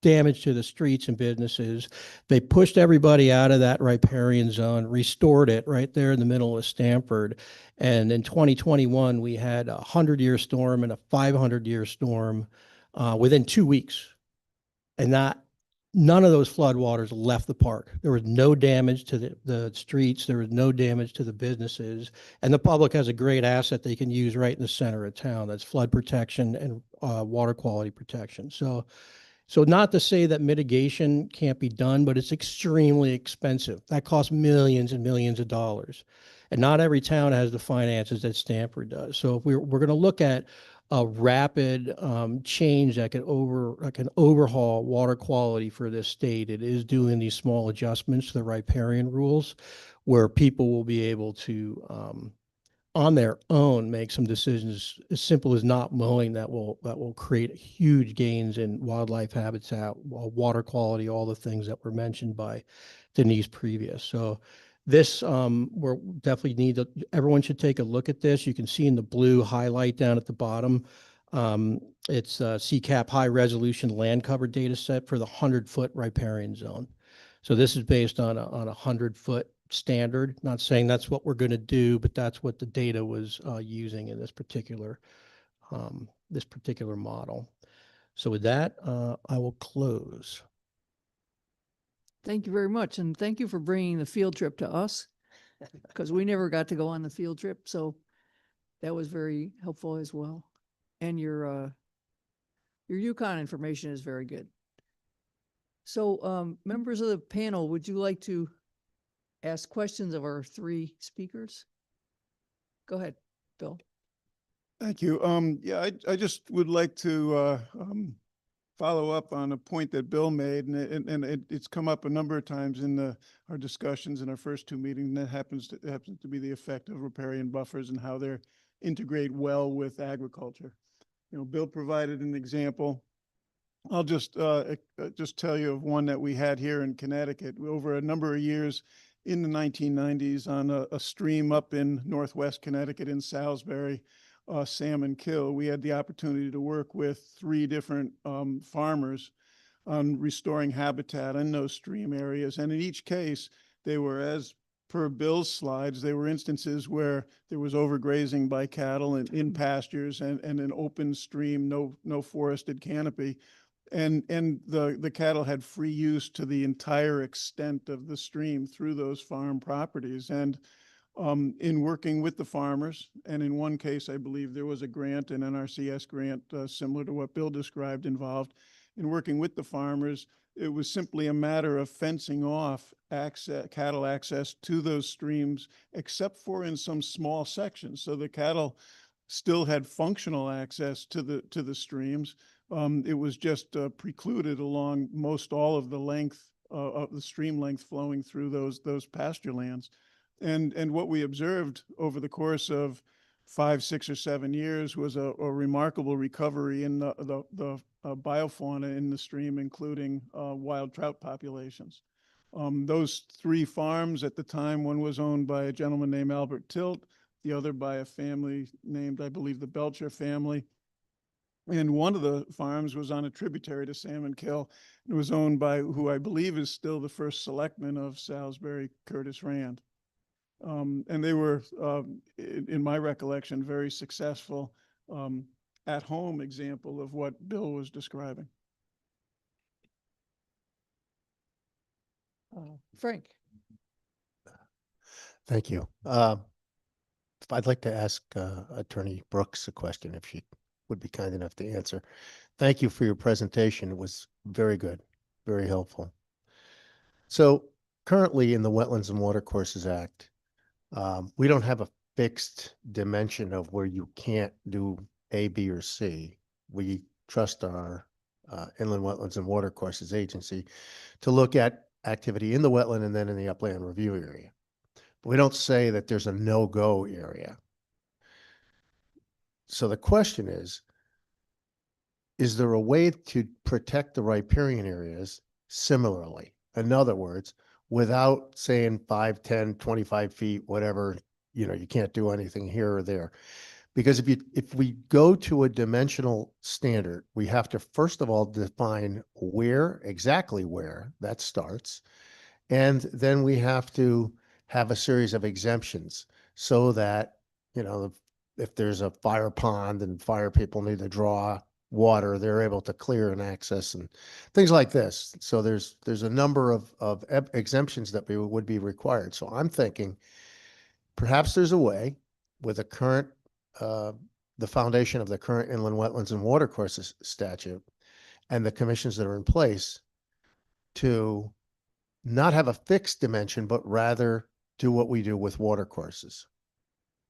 damage to the streets and businesses. They pushed everybody out of that riparian zone, restored it right there in the middle of Stamford. And in 2021, we had a 100-year storm and a 500-year storm within 2 weeks. And none of those floodwaters left the park. There was no damage to the streets. There was no damage to the businesses. And the public has a great asset they can use right in the center of town. That's flood protection and water quality protection. So not to say that mitigation can't be done, but it's extremely expensive. That costs millions and millions of dollars. And not every town has the finances that Stamford does. So if we're going to look at a rapid change that can overhaul water quality for this state, it is doing these small adjustments to the riparian rules, where people will be able to on their own make some decisions as simple as not mowing that will create huge gains in wildlife habitat, water quality, all the things that were mentioned by Denise previous. So This, we're definitely need to, everyone should take a look at this. You can see in the blue highlight down at the bottom. It's a CCAP high resolution land cover data set for the 100-foot riparian zone. So this is based on a 100-foot standard. Not saying that's what we're going to do, but that's what the data was using in this particular model. So with that, I will close. Thank you very much. And thank you for bringing the field trip to us because we never got to go on the field trip. So that was very helpful as well. And your Yukon information is very good. So members of the panel, would you like to ask questions of our three speakers? Go ahead, Bill. Thank you. Yeah, I just would like to follow up on a point that Bill made, and it's come up a number of times in our discussions in our first two meetings, and that happens to be the effect of riparian buffers and how they're integrate well with agriculture. You know, Bill provided an example. I'll just tell you of one that we had here in Connecticut over a number of years in the 1990s on a stream up in northwest Connecticut in Salisbury, Salmon Kill. We had the opportunity to work with 3 different farmers on restoring habitat in those stream areas. And in each case, they were, as per Bill's slides, there were instances where there was overgrazing by cattle in pastures and an open stream, no forested canopy. And the cattle had free use to the entire extent of the stream through those farm properties. And in working with the farmers, and in one case, I believe there was a grant, an NRCS grant, similar to what Bill described involved. In working with the farmers, it was simply a matter of fencing off cattle access to those streams, except for in some small sections. So the cattle still had functional access to the streams. It was just precluded along most all of the length of the stream length flowing through those pasture lands. And what we observed over the course of 5, 6, or 7 years was a remarkable recovery in the biofauna in the stream, including wild trout populations. Those 3 farms at the time, one was owned by a gentleman named Albert Tilt, the other by a family named, I believe, the Belcher family. And one of the farms was on a tributary to Salmon Kill. It was owned by who I believe is still the first selectman of Salisbury, Curtis Rand. And they were, in my recollection, very successful at-home example of what Bill was describing. Frank. Thank you. I'd like to ask Attorney Brooks a question, if she would be kind enough to answer. Thank you for your presentation. It was very good, very helpful. So currently in the Wetlands and Watercourses Act, we don't have a fixed dimension of where you can't do A, B, or C. We trust our Inland Wetlands and Watercourses Agency to look at activity in the wetland and then in the upland review area. But we don't say that there's a no-go area. So the question is there a way to protect the riparian areas similarly? In other words, without saying 5, 10, 25 feet, whatever, you know, you can't do anything here or there. Because if we go to a dimensional standard, we have to first of all define exactly where that starts. And then we have to have a series of exemptions so that, you know, if there's a fire pond and fire people need to draw water, they're able to clear and access and things like this. So there's a number of exemptions that would be required. So I'm thinking perhaps there's a way with the current, the foundation of the current Inland Wetlands and Watercourses statute and the commissions that are in place to not have a fixed dimension, but rather do what we do with watercourses.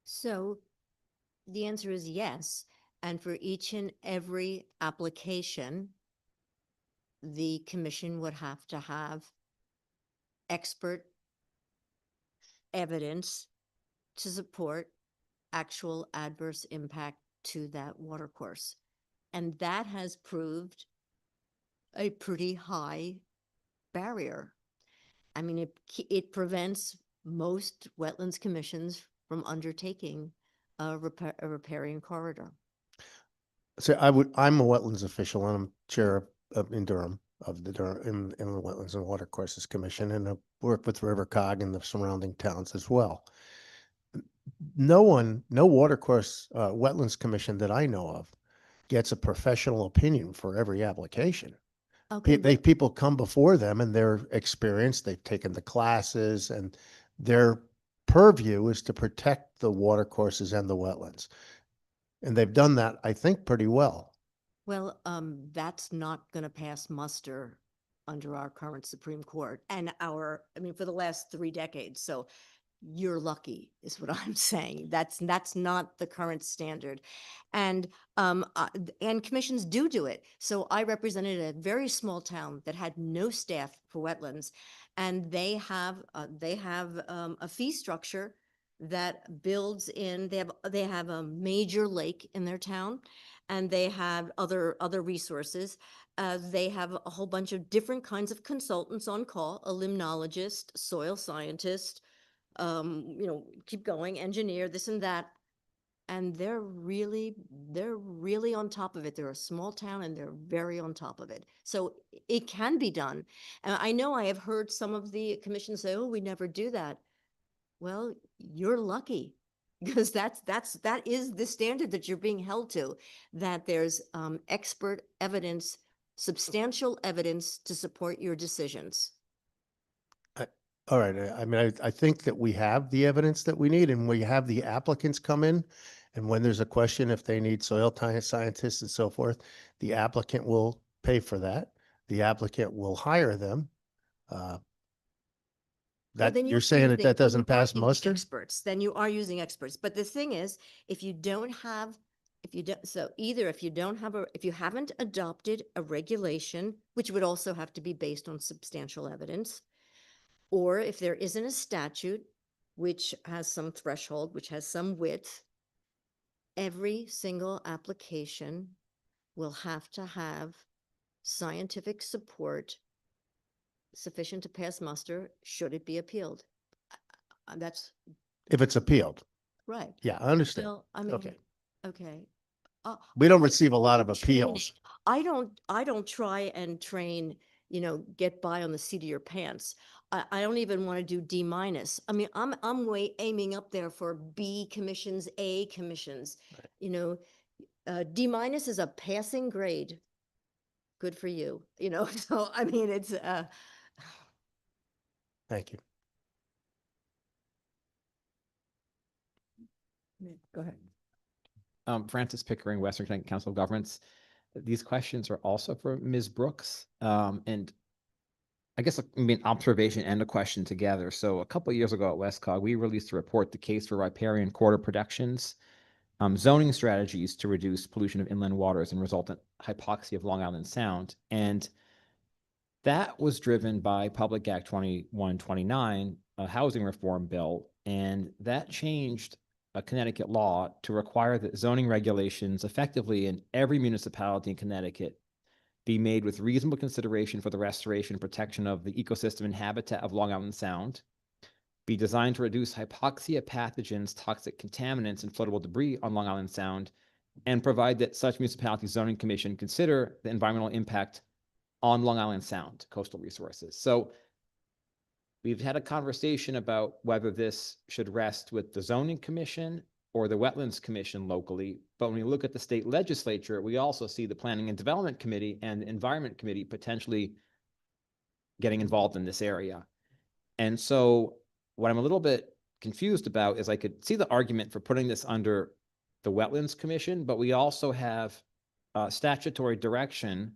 So the answer is yes. And for each and every application, the commission would have to have expert evidence to support actual adverse impact to that watercourse. And that has proved a pretty high barrier. I mean, it prevents most wetlands commissions from undertaking a riparian corridor. So I'm a wetlands official and I'm chair in Durham of the Durham in the Wetlands and Watercourses Commission, and I work with Rivercog and the surrounding towns as well. No watercourse, wetlands commission that I know of gets a professional opinion for every application. Okay, People come before them and they're experienced, they've taken the classes, and their purview is to protect the watercourses and the wetlands. And they've done that, I think, pretty well. well, that's not going to pass muster under our current Supreme Court and I mean, for the last 3 decades. So you're lucky is what I'm saying. That's not the current standard. And commissions do it. So I represented a very small town that had no staff for wetlands, and they have a fee structure that builds in. They have a major lake in their town, and they have other resources. They have a whole bunch of different kinds of consultants on call: a limnologist, soil scientist, keep going, engineer, this and that. And they're really on top of it. They're a small town and they're very on top of it. So it can be done. And I know I have heard some of the commissions say, oh, we never do that. Well, you're lucky, because that is the standard that you're being held to, that there's expert evidence, substantial evidence to support your decisions. All right, I mean, I think that we have the evidence that we need, and we have the applicants come in. And when there's a question, if they need soil scientists and so forth, the applicant will pay for that. The applicant will hire them. That then you're saying that that doesn't pass muster? Experts, then you are using experts. But the thing is, if you haven't adopted a regulation, which would also have to be based on substantial evidence, or if there isn't a statute which has some threshold, which has some width, every single application will have to have scientific support sufficient to pass muster, should it be appealed. That's If it's appealed. right. Yeah, I understand. Well, I mean, Okay. okay. We don't receive a lot of appeals. I don't try and train, get by on the seat of your pants. I don't even want to do D-. I mean, I'm way aiming up there for B commissions, A commissions. D- is a passing grade. Good for you. So I mean, it's Thank you. Go ahead. Francis Pickering, Western Connecticut Council of Governments. These questions are also for Ms. Brooks. And I guess maybe an observation and a question together. So a couple of years ago at WestCog, we released a report, The Case for Riparian Corridor Protections, Zoning Strategies to Reduce Pollution of Inland Waters and Resultant Hypoxia of Long Island Sound. And that was driven by Public Act 2129, a housing reform bill, and that changed a Connecticut law to require that zoning regulations effectively in every municipality in Connecticut be made with reasonable consideration for the restoration and protection of the ecosystem and habitat of Long Island Sound, be designed to reduce hypoxia pathogens, toxic contaminants, and floatable debris on Long Island Sound, and provide that such municipality zoning commission consider the environmental impact on Long Island Sound coastal resources. So we've had a conversation about whether this should rest with the zoning commission or the wetlands commission locally. But when we look at the state legislature, we also see the planning and development committee and the environment committee potentially getting involved in this area. And so what I'm a little bit confused about is I could see the argument for putting this under the wetlands commission, but we also have statutory direction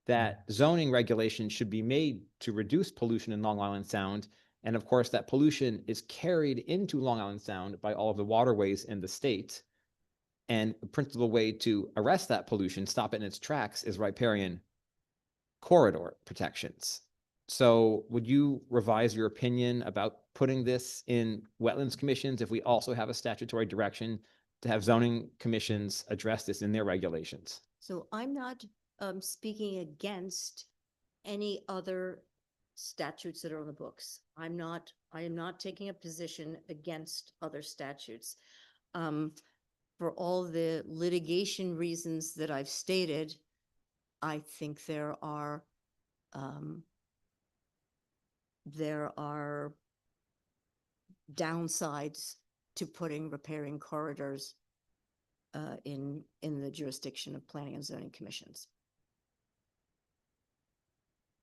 that zoning regulations should be made to reduce pollution in Long Island Sound. And of course, that pollution is carried into Long Island Sound by all of the waterways in the state. And the principal way to arrest that pollution, stop it in its tracks, is riparian corridor protections. So would you revise your opinion about putting this in wetlands commissions if we also have a statutory direction to have zoning commissions address this in their regulations? So I'm not speaking against any other statutes that are on the books. I'm not I am not taking a position against other statutes. For all the litigation reasons that I've stated, I think there are downsides to putting riparian corridors in the jurisdiction of planning and zoning commissions.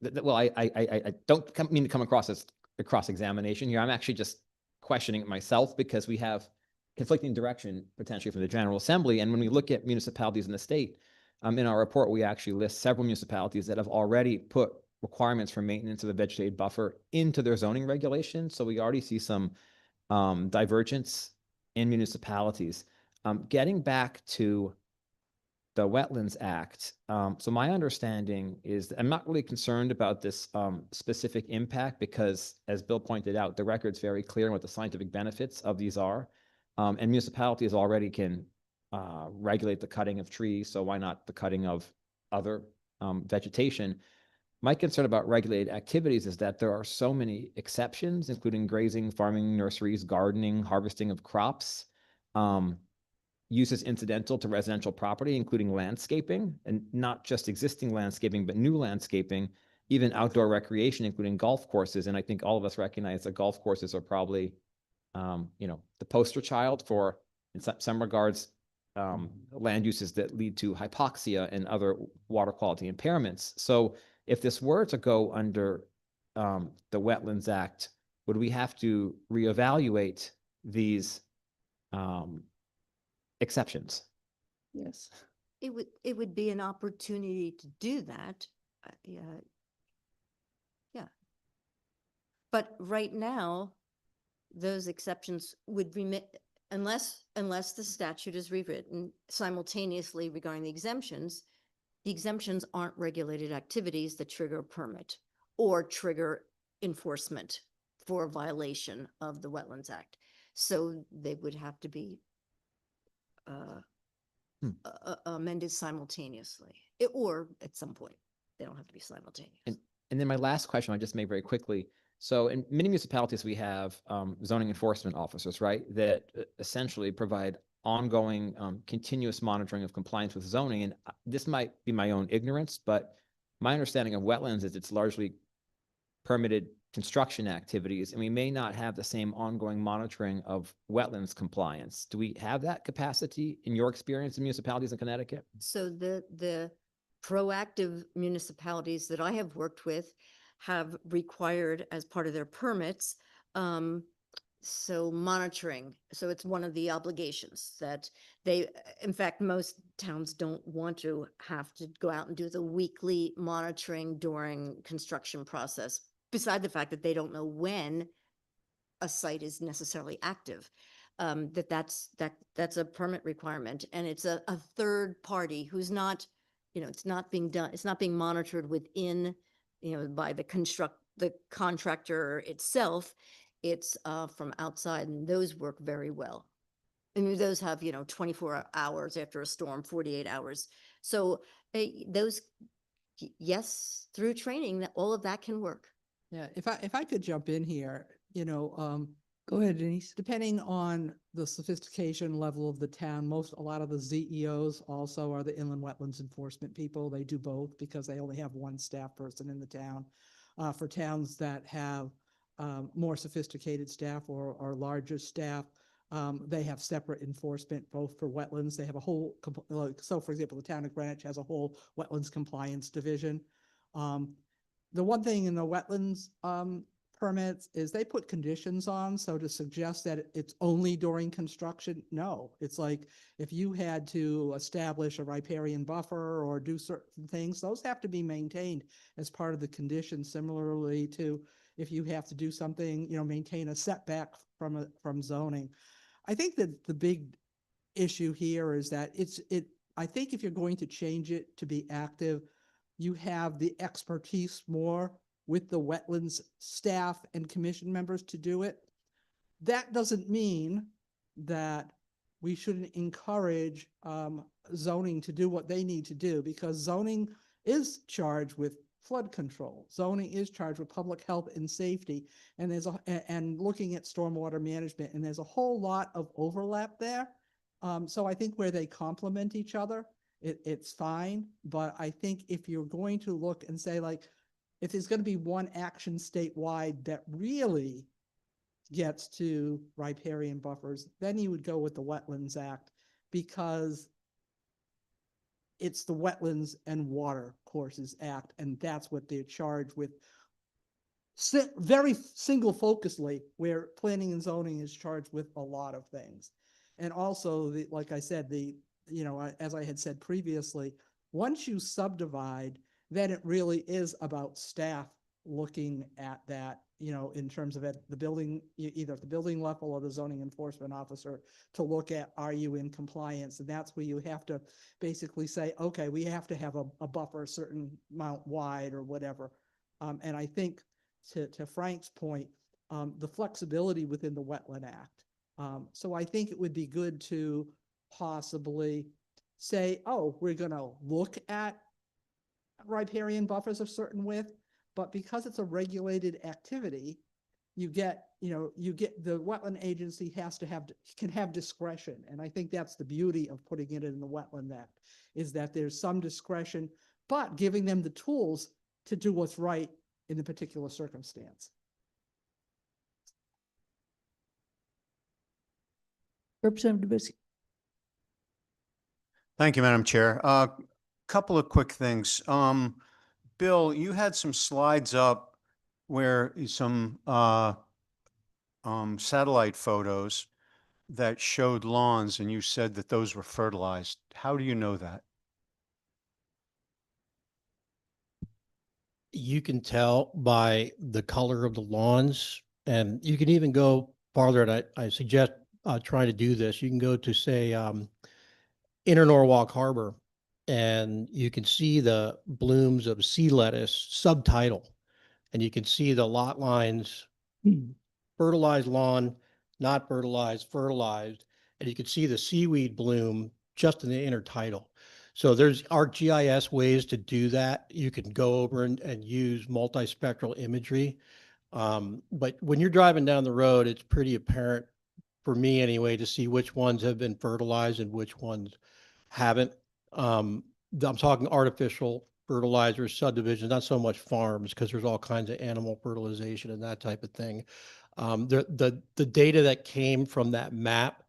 Well, I don't mean to come across as a cross-examination here. I'm actually just questioning it myself because we have conflicting direction potentially from the General Assembly. And when we look at municipalities in the state, in our report, we actually list several municipalities that have already put requirements for maintenance of a vegetated buffer into their zoning regulations. So we already see some divergence in municipalities. Getting back to the Wetlands Act. So my understanding is I'm not really concerned about this specific impact because, as Bill pointed out, the record's very clear on what the scientific benefits of these are. And municipalities already can regulate the cutting of trees, so why not the cutting of other vegetation? My concern about regulated activities is that there are so many exceptions, including grazing, farming, nurseries, gardening, harvesting of crops, uses incidental to residential property, including landscaping, and not just existing landscaping, but new landscaping, even outdoor recreation, including golf courses. And I think all of us recognize that golf courses are probably, the poster child for, in some regards, land uses that lead to hypoxia and other water quality impairments. So if this were to go under the Wetlands Act, would we have to reevaluate these exceptions? Yes. It would be an opportunity to do that. Yeah. But right now, those exceptions would remit unless the statute is rewritten simultaneously regarding the exemptions aren't regulated activities that trigger a permit or trigger enforcement for a violation of the Wetlands Act. So they would have to be amended simultaneously, or at some point. They don't have to be simultaneous. And then my last question I just made very quickly. So in many municipalities, we have zoning enforcement officers, right, that essentially provide ongoing, continuous monitoring of compliance with zoning. And this might be my own ignorance, but my understanding of wetlands is it's largely permitted construction activities, and we may not have the same ongoing monitoring of wetlands compliance. Do we have that capacity in your experience in municipalities in Connecticut? So the proactive municipalities that I have worked with have required as part of their permits, so monitoring. So it's one of the obligations that they, in fact, most towns don't want to have to go out and do the weekly monitoring during construction process, beside the fact that they don't know when a site is necessarily active. That's a permit requirement, and it's a third party who's not, it's not being done, it's not being monitored within, by the contractor itself. It's from outside, and those work very well. I mean, those have, 24 hours after a storm, 48 hours. So those, yes, through training, that all of that can work. Yeah, if I could jump in here, Go ahead, Denise. depending on the sophistication level of the town, a lot of the ZEOs also are the inland wetlands enforcement people. They do both because they only have one staff person in the town. For towns that have more sophisticated staff or larger staff, they have separate enforcement, both for wetlands. They have a whole, so for example, the town of Greenwich has a whole wetlands compliance division. The one thing in the wetlands permits is they put conditions on, so to suggest that it's only during construction, no. It's like if you had to establish a riparian buffer or do certain things, those have to be maintained as part of the condition, similarly to if you have to do something, maintain a setback from zoning. I think that the big issue here is that I think if you're going to change it to be active, you have the expertise more with the wetlands staff and commission members to do it. That doesn't mean that we shouldn't encourage zoning to do what they need to do, because zoning is charged with flood control. Zoning is charged with public health and safety, and and looking at stormwater management, and there's a whole lot of overlap there. So I think where they complement each other, it's fine. But I think if you're going to look and say, like, if there's going to be one action statewide that really gets to riparian buffers, then you would go with the Wetlands Act, because it's the Wetlands and Water Courses Act, and that's what they're charged with. Very single focusedly, where planning and zoning is charged with a lot of things. And also, like I said, as I had said previously, once you subdivide, then it really is about staff looking at that, in terms of the building, either at the building level or the zoning enforcement officer, to look at, are you in compliance? And that's where you have to basically say, okay, we have to have a buffer a certain amount wide or whatever. And I think to Frank's point, the flexibility within the Wetland Act. So I think it would be good to possibly say, oh, we're going to look at riparian buffers of certain width, but because it's a regulated activity, you get the wetland agency can have discretion. And I think that's the beauty of putting it in the Wetland Act, is that there's some discretion, but giving them the tools to do what's right in the particular circumstance. Representative Bisky. Thank you, Madam Chair. Couple of quick things. Bill, you had some slides up where some satellite photos that showed lawns, and you said that those were fertilized. How do you know that? You can tell by the color of the lawns, and you can even go farther. And I suggest trying to do this. You can go to, say, Inner Norwalk Harbor, and you can see the blooms of sea lettuce subtidal, and you can see the lot lines, fertilized lawn, not fertilized, fertilized, and you can see the seaweed bloom just in the intertidal. So there's ArcGIS ways to do that. You can go over and use multispectral imagery. But when you're driving down the road, it's pretty apparent, for me anyway, to see which ones have been fertilized and which ones haven't. I'm talking artificial fertilizers, subdivisions, not so much farms, because there's all kinds of animal fertilization and that type of thing. The data that came from that map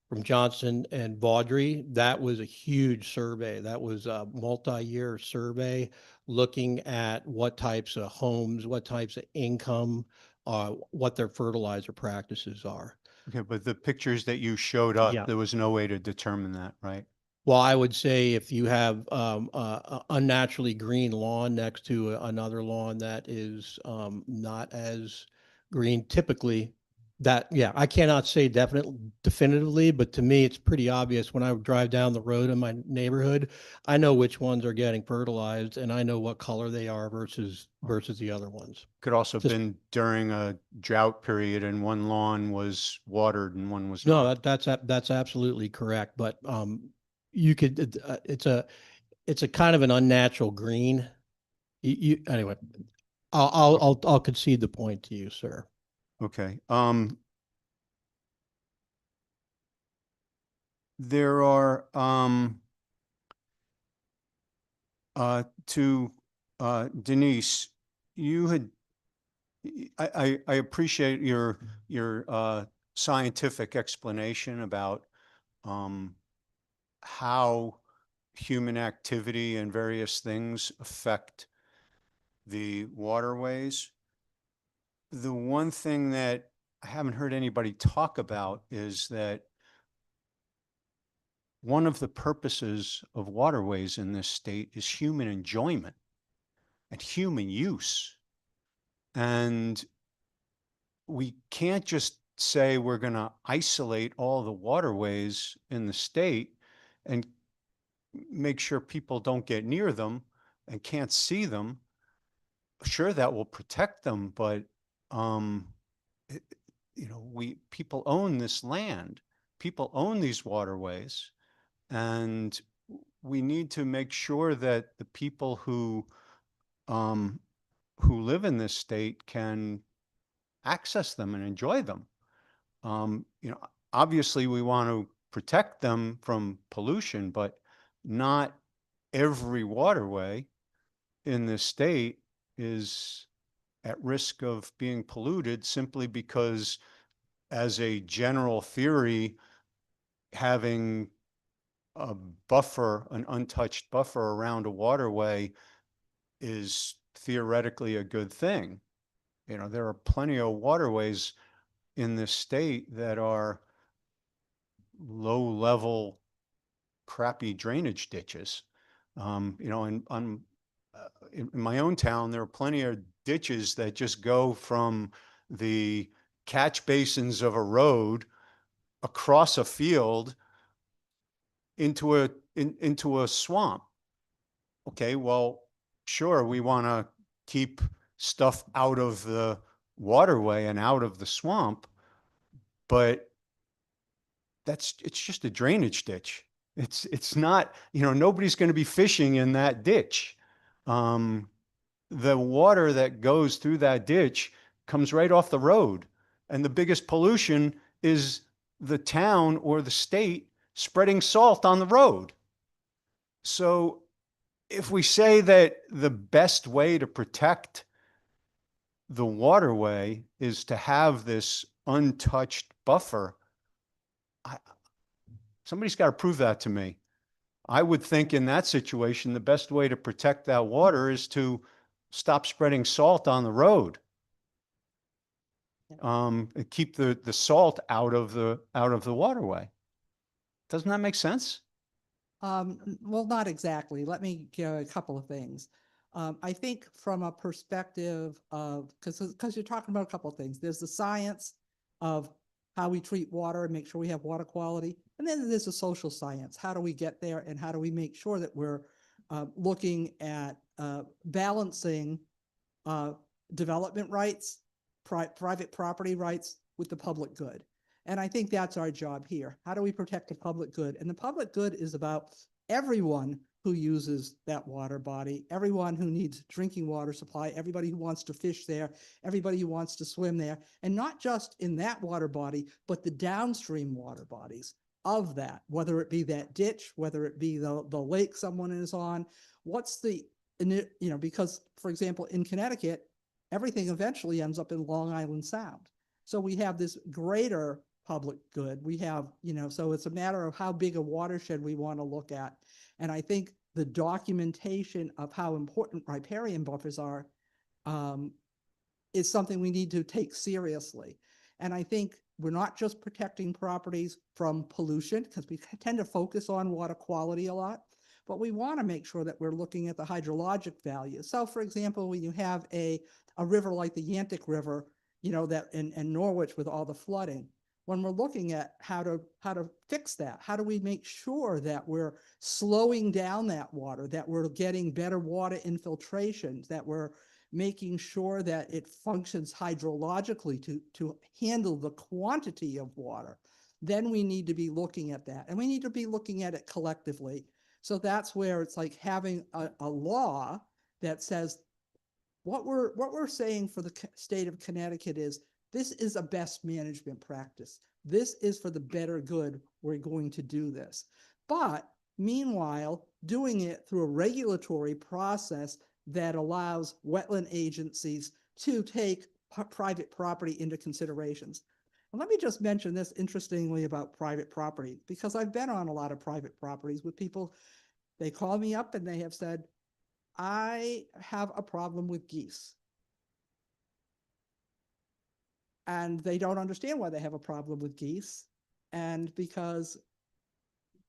from Johnson and Vaudry, that was a huge survey. That was a multi-year survey looking at what types of homes, what types of income, what their fertilizer practices are. Okay, but the pictures that you showed us, Yeah. there was no way to determine that, right? Well, I would say if you have a unnaturally green lawn next to another lawn that is not as green, typically I cannot say definitively, but to me, it's pretty obvious when I drive down the road in my neighborhood. I know which ones are getting fertilized, and I know what color they are versus the other ones. Could also Just- been during a drought period and one lawn was watered and one was No, not. that's absolutely correct. But you could it's a kind of an unnatural green. Anyway, I'll concede the point to you, sir. Okay. There are to Denise, you had I appreciate your scientific explanation about how human activity and various things affect the waterways. The one thing that I haven't heard anybody talk about is that one of the purposes of waterways in this state is human enjoyment and human use. And we can't just say we're going to isolate all the waterways in the state and make sure people don't get near them and can't see them. Sure, that will protect them, but people own this land, people own these waterways, and we need to make sure that the people who who live in this state can access them and enjoy them. Obviously we want to protect them from pollution, but not every waterway in this state is at risk of being polluted simply because, as a general theory, having a buffer, an untouched buffer around a waterway is theoretically a good thing. There are plenty of waterways in this state that are low-level, crappy drainage ditches. In my own town, there are plenty of ditches that just go from the catch basins of a road across a field into a swamp. Okay, well, sure, we want to keep stuff out of the waterway and out of the swamp, but it's just a drainage ditch. It's not, nobody's going to be fishing in that ditch. The water that goes through that ditch comes right off the road. And the biggest pollution is the town or the state spreading salt on the road. So if we say that the best way to protect the waterway is to have this untouched buffer, somebody's got to prove that to me. I would think in that situation, the best way to protect that water is to stop spreading salt on the road. Keep the salt out of the waterway. Doesn't that make sense? Well, not exactly. Let me give a couple of things. I think from a perspective of, because you're talking about a couple of things. There's the science of how we treat water and make sure we have water quality. And then there's the social science. How do we get there, and how do we make sure that we're looking at balancing development rights, private property rights with the public good. And I think that's our job here. How do we protect the public good? And the public good is about everyone who uses that water body, everyone who needs drinking water supply, everybody who wants to fish there, everybody who wants to swim there, and not just in that water body, but the downstream water bodies of that, whether it be that ditch, whether it be the lake someone is on. What's the, because, for example, in Connecticut, everything eventually ends up in Long Island Sound. So we have this greater public good. We have, so it's a matter of how big a watershed we want to look at. And I think the documentation of how important riparian buffers are is something we need to take seriously. And I think we're not just protecting properties from pollution, because we tend to focus on water quality a lot, but we want to make sure that we're looking at the hydrologic value. So for example, when you have a river like the Yantic River, that in Norwich with all the flooding, when we're looking at how to fix that, how do we make sure that we're slowing down that water, that we're getting better water infiltration, that we're making sure that it functions hydrologically to handle the quantity of water, then we need to be looking at that. And we need to be looking at it collectively. So that's where it's like having a law that says what we're saying for the state of Connecticut is, this is a best management practice. This is for the better good. We're going to do this. But meanwhile, doing it through a regulatory process that allows wetland agencies to take private property into considerations. And let me just mention this interestingly about private property, because I've been on a lot of private properties with people. They call me up and they have said, I have a problem with geese. And they don't understand why they have a problem with geese. And because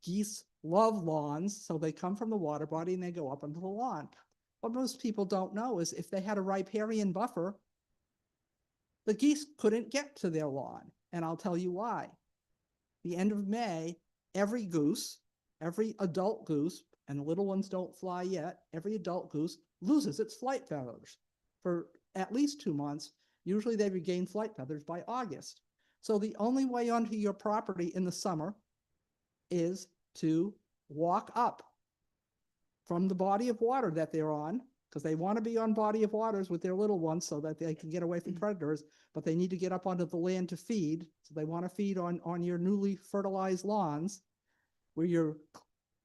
geese love lawns, so they come from the water body and they go up onto the lawn. What most people don't know is if they had a riparian buffer, the geese couldn't get to their lawn. And I'll tell you why. The end of May, every goose, every adult goose, and the little ones don't fly yet, every adult goose loses its flight feathers for at least 2 months. Usually they regain flight feathers by August. So the only way onto your property in the summer is to walk up from the body of water that they're on, because they want to be on body of waters with their little ones so that they can get away from predators, but they need to get up onto the land to feed. So they want to feed on your newly fertilized lawns where you're,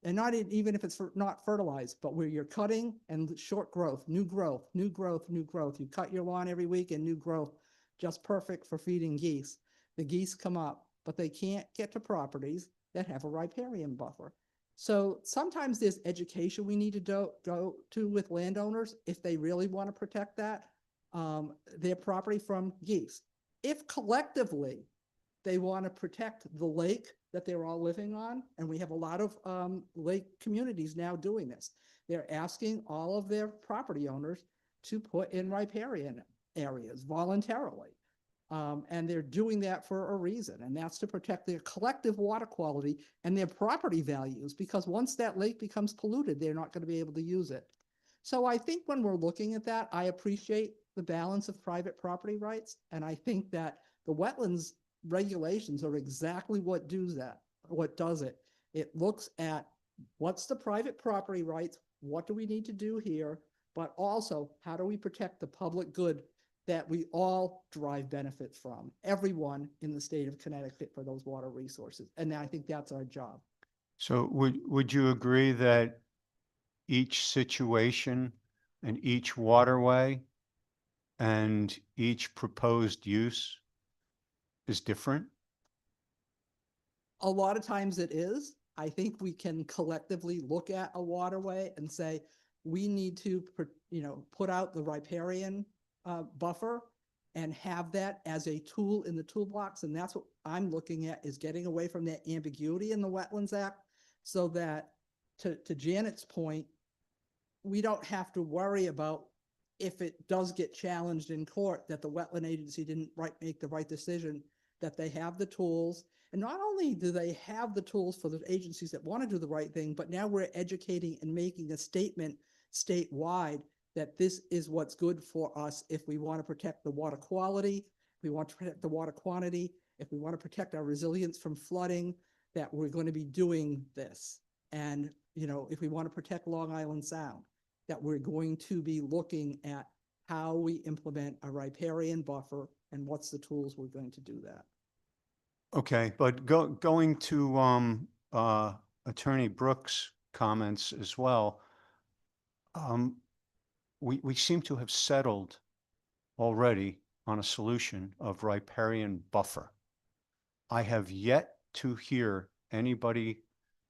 and not even if it's not fertilized, but where you're cutting and short growth, new growth, new growth, new growth. You cut your lawn every week and new growth, just perfect for feeding geese. The geese come up, but they can't get to properties that have a riparian buffer. So sometimes there's education we need to go to with landowners if they really want to protect that, their property from geese. If collectively they want to protect the lake that they're all living on, and we have a lot of lake communities now doing this, they're asking all of their property owners to put in riparian areas voluntarily. And they're doing that for a reason, and that's to protect their collective water quality and their property values, because once that lake becomes polluted, they're not going to be able to use it. So I think when we're looking at that, I appreciate the balance of private property rights, and I think that the wetlands regulations are exactly what does it. It looks at what's the private property rights, what do we need to do here, but also how do we protect the public good that we all derive benefits from, everyone in the state of Connecticut, for those water resources. And I think that's our job. So would you agree that each situation and each waterway and each proposed use is different? A lot of times it is. I think we can collectively look at a waterway and say, we need to, put out the riparian buffer and have that as a tool in the toolbox. And that's what I'm looking at, is getting away from that ambiguity in the Wetlands Act, so that, to Janet's point, we don't have to worry about if it does get challenged in court that the wetland agency didn't make the right decision, that they have the tools. And not only do they have the tools for the agencies that want to do the right thing, but now we're educating and making a statement statewide that this is what's good for us if we want to protect the water quality, if we want to protect the water quantity, if we want to protect our resilience from flooding, that we're going to be doing this. And, if we want to protect Long Island Sound, that we're going to be looking at how we implement a riparian buffer and what's the tools we're going to do that. Okay, but going to Attorney Brooks' comments as well, we seem to have settled already on a solution of riparian buffer. I have yet to hear anybody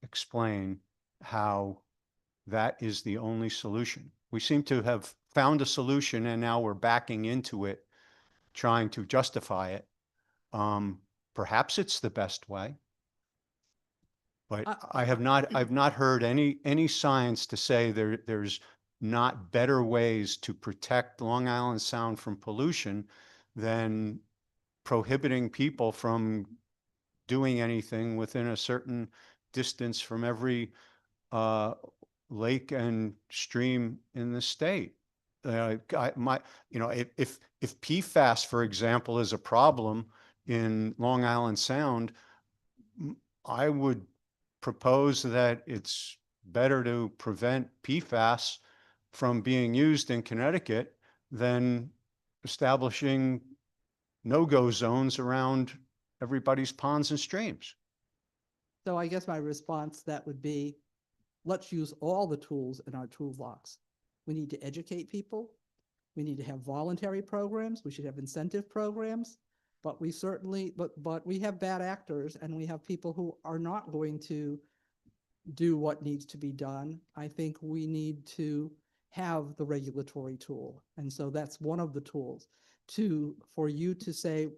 explain how that is the only solution. We seem to have found a solution and now we're backing into it, trying to justify it. Perhaps it's the best way, but I've not heard any science to say there's not better ways to protect Long Island Sound from pollution than prohibiting people from doing anything within a certain distance from every lake and stream in the state. If PFAS, for example, is a problem in Long Island Sound, I would propose that it's better to prevent PFAS from being used in Connecticut than establishing no-go zones around everybody's ponds and streams. So I guess my response to that would be, let's use all the tools in our toolbox. We need to educate people. We need to have voluntary programs. We should have incentive programs. But we certainly, but we have bad actors, and we have people who are not going to do what needs to be done. I think we need to have the regulatory tool. And so that's one of the tools for you to say,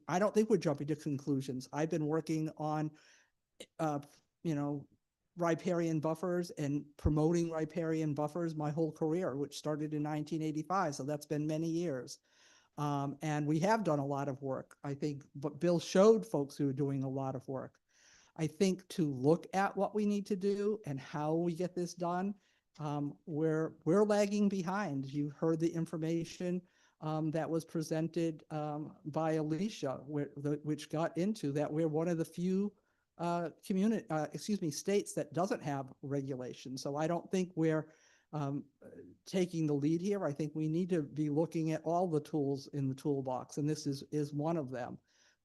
I don't think we're jumping to conclusions. I've been working on, riparian buffers and promoting riparian buffers my whole career, which started in 1985. So that's been many years. And we have done a lot of work, I think, but Bill showed folks who are doing a lot of work. I think to look at what we need to do and how we get this done, we're lagging behind. You heard the information that was presented by Alicia, which got into that we're one of the few states that doesn't have regulation. So I don't think we're taking the lead here. I think we need to be looking at all the tools in the toolbox, and this is one of them.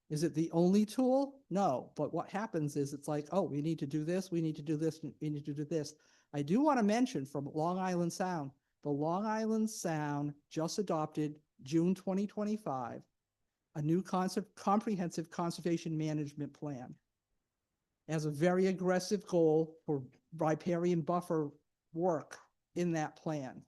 Is it the only tool? No, but what happens is it's like, oh, we need to do this, we need to do this, we need to do this. I do want to mention from Long Island Sound, the Long Island Sound just adopted June 2025, a new comprehensive conservation management plan. It has a very aggressive goal for riparian buffer work in that plan.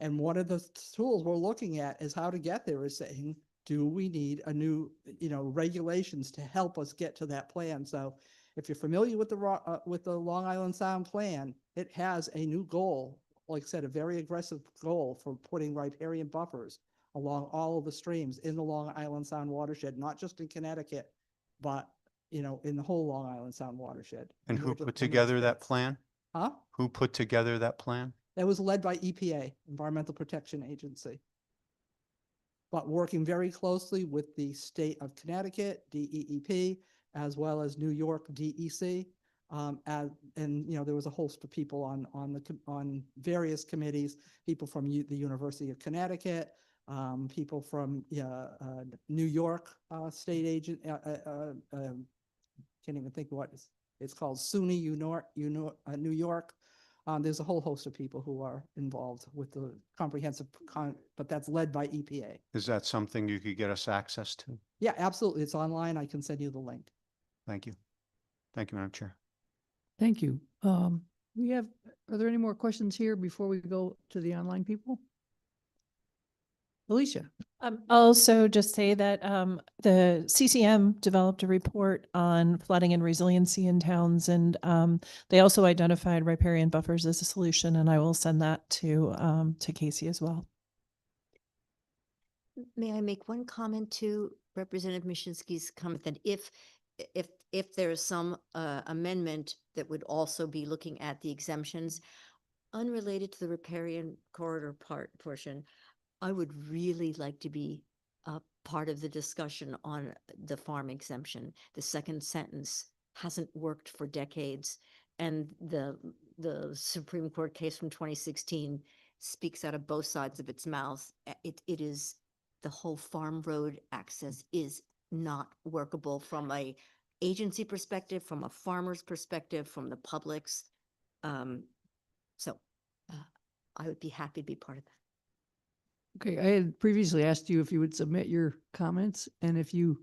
And one of the tools we're looking at is how to get there is saying, do we need a new, regulations to help us get to that plan? So if you're familiar with the Long Island Sound plan, it has a new goal, like I said, a very aggressive goal for putting riparian buffers along all of the streams in the Long Island Sound watershed, not just in Connecticut, but in the whole Long Island Sound watershed. And who we're put we're together that experts. plan? Huh? Who put together that plan? That was led by EPA, Environmental Protection Agency, but working very closely with the state of Connecticut, DEEP, as well as New York DEC. And there was a host of people on various committees, people from the University of Connecticut, people from New York state agent. Can't even think what it's called, SUNY New York. There's a whole host of people who are involved with the comprehensive, but that's led by EPA. Is that something you could get us access to? Yeah, absolutely. It's online. I can send you the link. Thank you. Thank you, Madam Chair. Thank you. Are there any more questions here before we go to the online people? Alicia? Also just say that the CCM developed a report on flooding and resiliency in towns, and they also identified riparian buffers as a solution, and I will send that to Casey as well. May I make one comment to Representative Mishinsky's comment that if there is some amendment that would also be looking at the exemptions unrelated to the riparian corridor portion, I would really like to be a part of the discussion on the farm exemption. The second sentence hasn't worked for decades, and the Supreme Court case from 2016 speaks out of both sides of its mouth. It is, the whole farm road access is not workable from a agency perspective, from a farmer's perspective, from the public's. So I would be happy to be part of that. Okay, I had previously asked you if you would submit your comments, and you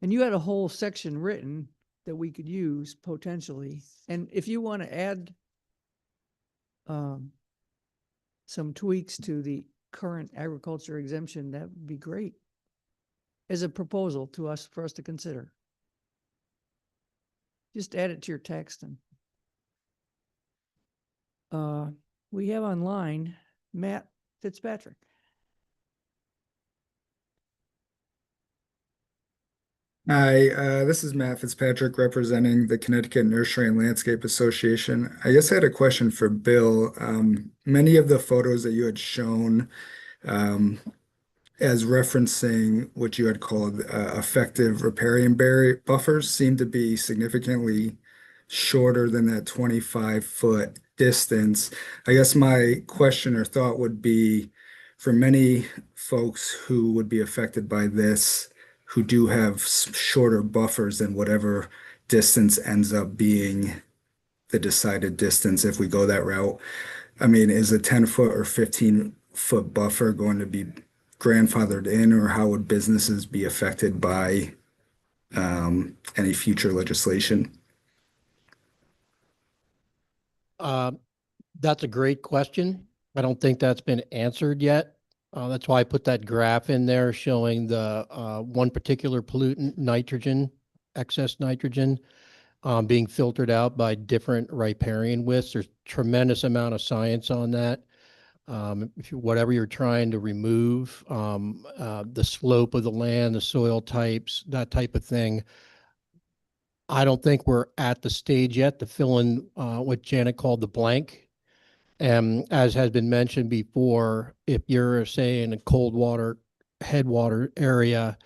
had a whole section written that we could use potentially. And if you want to add some tweaks to the current agriculture exemption, that would be great as a proposal to us, for us to consider. Just add it to your text. And we have online Matt Fitzpatrick. Hi, this is Matt Fitzpatrick representing the Connecticut Nursery and Landscape Association. I guess I had a question for Bill. Many of the photos that you had shown as referencing what you had called effective riparian buffers seem to be significantly shorter than that 25-foot distance. I guess my question or thought would be, for many folks who would be affected by this, who do have shorter buffers than whatever distance ends up being the decided distance if we go that route. I mean, is a 10-foot or 15-foot buffer going to be grandfathered in, or how would businesses be affected by any future legislation? That's a great question. I don't think that's been answered yet. That's why I put that graph in there showing the one particular pollutant, nitrogen, excess nitrogen, being filtered out by different riparian widths. There's tremendous amount of science on that. Whatever you're trying to remove, the slope of the land, the soil types, that type of thing. I don't think we're at the stage yet to fill in what Janet called the blank. And as has been mentioned before, if you're, say, in a cold water, headwater area,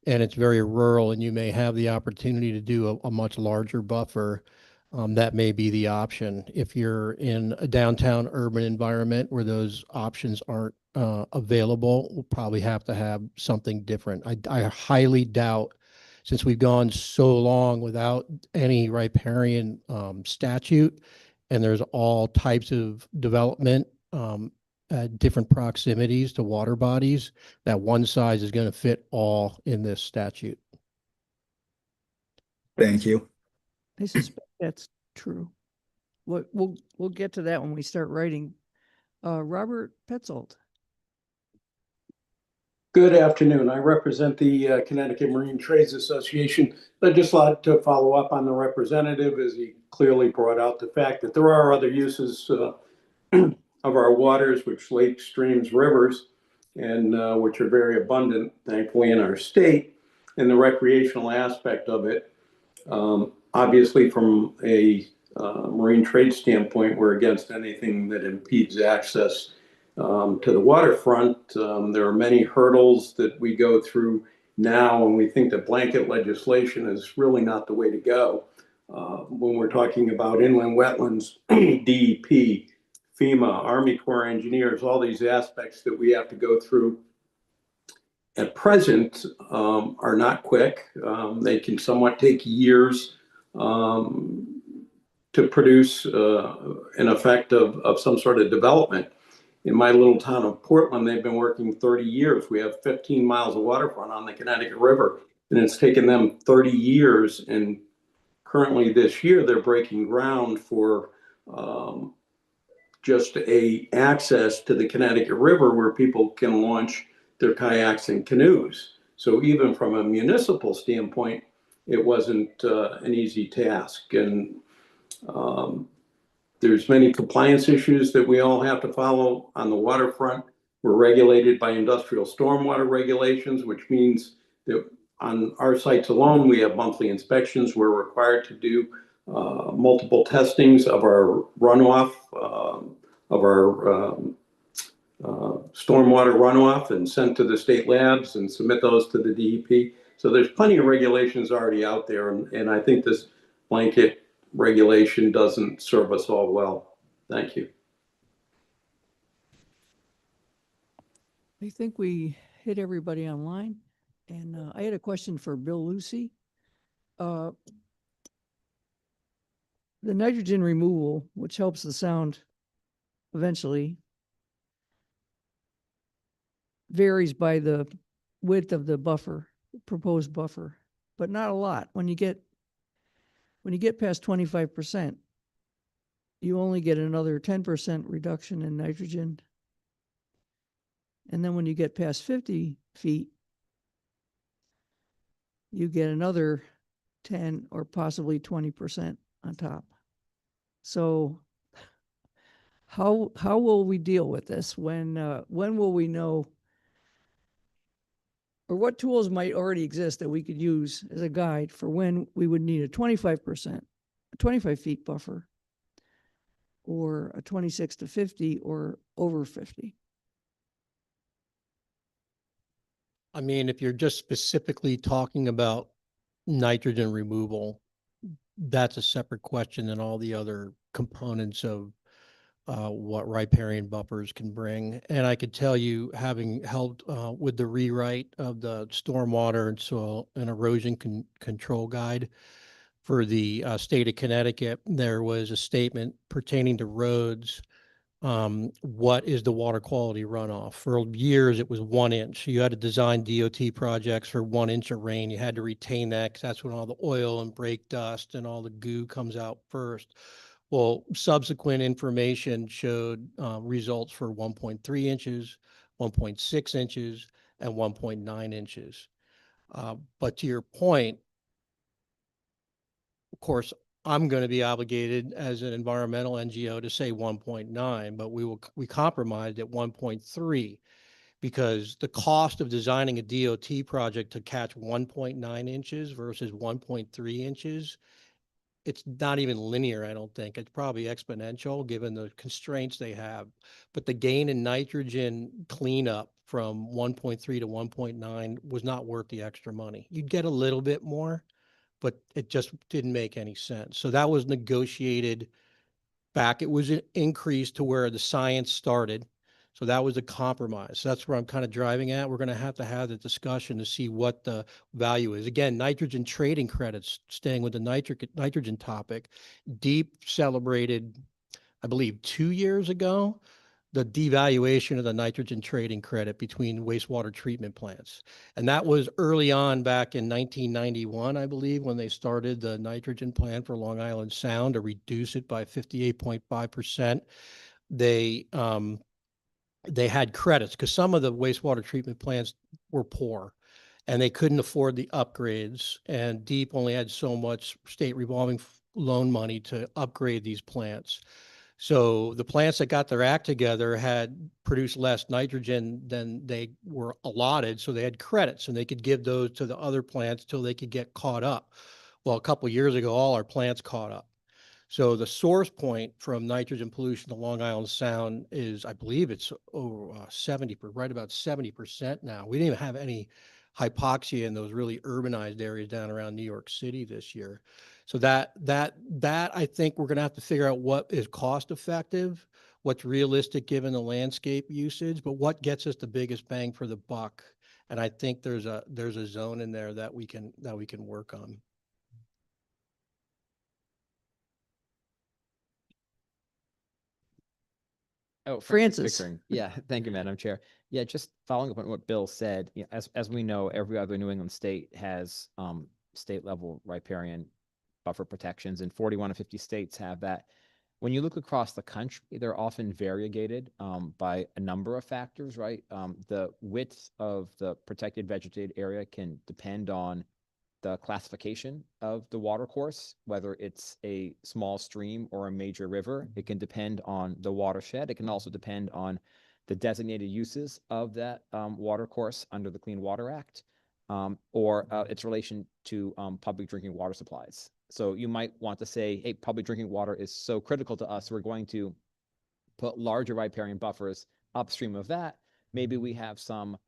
and it's very rural, and you may have the opportunity to do a much larger buffer, that may be the option. If you're in a downtown urban environment where those options aren't available, we'll probably have to have something different. I highly doubt, since we've gone so long without any riparian statute, and there's all types of development at different proximities to water bodies, that one size is going to fit all in this statute. Thank you. I suspect that's true. We'll get to that when we start writing. Robert Petzold. Good afternoon. I represent the Connecticut Marine Trades Association. I'd just like to follow up on the representative, as he clearly brought out the fact that there are other uses of our waters, which lakes, streams, rivers, and which are very abundant, thankfully, in our state, and the recreational aspect of it. Obviously, from a marine trade standpoint, we're against anything that impedes access to the waterfront. There are many hurdles that we go through now, and we think that blanket legislation is really not the way to go. When we're talking about inland wetlands, DEP, FEMA, Army Corps of Engineers, all these aspects that we have to go through at present are not quick. They can somewhat take years to produce an effect of some sort of development. In my little town of Portland, they've been working 30 years. We have 15 miles of waterfront on the Connecticut River, and it's taken them 30 years. And currently this year, they're breaking ground for just a access to the Connecticut River where people can launch their kayaks and canoes. So even from a municipal standpoint, it wasn't an easy task. And there's many compliance issues that we all have to follow on the waterfront. We're regulated by industrial stormwater regulations, which means that on our sites alone, we have monthly inspections. We're required to do multiple testings of our runoff, of our stormwater runoff, and sent to the state labs and submit those to the DEP. So there's plenty of regulations already out there, and I think this blanket regulation doesn't serve us all well. Thank you. I think we hit everybody online. And I had a question for Bill Lucy. The nitrogen removal, which helps the sound eventually, varies by the width of the buffer, proposed buffer, but not a lot. When you get past 25%, you only get another 10% reduction in nitrogen. And then when you get past 50 feet, you get another 10 or possibly 20% on top. So how will we deal with this? When will we know, or what tools might already exist that we could use as a guide for when we would need a 25%, a 25 feet buffer, or a 26 to 50 or over 50? I mean, if you're just specifically talking about nitrogen removal, that's a separate question than all the other components of what riparian buffers can bring. And I could tell you, having helped with the rewrite of the stormwater and soil and erosion control guide for the state of Connecticut, there was a statement pertaining to roads. What is the water quality runoff? For years, it was 1 inch. You had to design DOT projects for 1 inch of rain. You had to retain that because that's when all the oil and brake dust and all the goo comes out first. Well, subsequent information showed results for 1.3 inches, 1.6 inches, and 1.9 inches. But to your point, of course, I'm going to be obligated as an environmental NGO to say 1.9, but we compromised at 1.3 because the cost of designing a DOT project to catch 1.9 inches versus 1.3 inches, it's not even linear, I don't think. It's probably exponential given the constraints they have. But the gain in nitrogen cleanup from 1.3 to 1.9 was not worth the extra money. You'd get a little bit more, but it just didn't make any sense. So that was negotiated back. It was increased to where the science started. So that was a compromise. That's where I'm kind of driving at. We're going to have the discussion to see what the value is. Again, nitrogen trading credits, staying with the nitrogen topic, Deep celebrated, I believe, 2 years ago, the devaluation of the nitrogen trading credit between wastewater treatment plants. And that was early on back in 1991, I believe, when they started the nitrogen plant for Long Island Sound to reduce it by 58.5%. They had credits because some of the wastewater treatment plants were poor and they couldn't afford the upgrades. And Deep only had so much state revolving loan money to upgrade these plants. So the plants that got their act together had produced less nitrogen than they were allotted. So they had credits and they could give those to the other plants till they could get caught up. Well, a couple of years ago, all our plants caught up. So the source point from nitrogen pollution to Long Island Sound is, I believe it's over 70%, right about 70% now. We didn't even have any hypoxia in those really urbanized areas down around New York City this year. So that I think we're going to have to figure out what is cost effective, what's realistic given the landscape usage, but what gets us the biggest bang for the buck. And I think there's a zone in there that we can work on. Oh, Francis. Pickering. Yeah, thank you, Madam Chair. Yeah, just following up on what Bill said, as we know, every other New England state has state level riparian buffer protections, and 41 of 50 states have that. When you look across the country, they're often variegated by a number of factors, right? The width of the protected vegetated area can depend on the classification of the water course, whether it's a small stream or a major river. It can depend on the watershed. It can also depend on the designated uses of that water course under the Clean Water Act, or its relation to public drinking water supplies. So you might want to say, hey, public drinking water is so critical to us, we're going to put larger riparian buffers upstream of that. Maybe we have some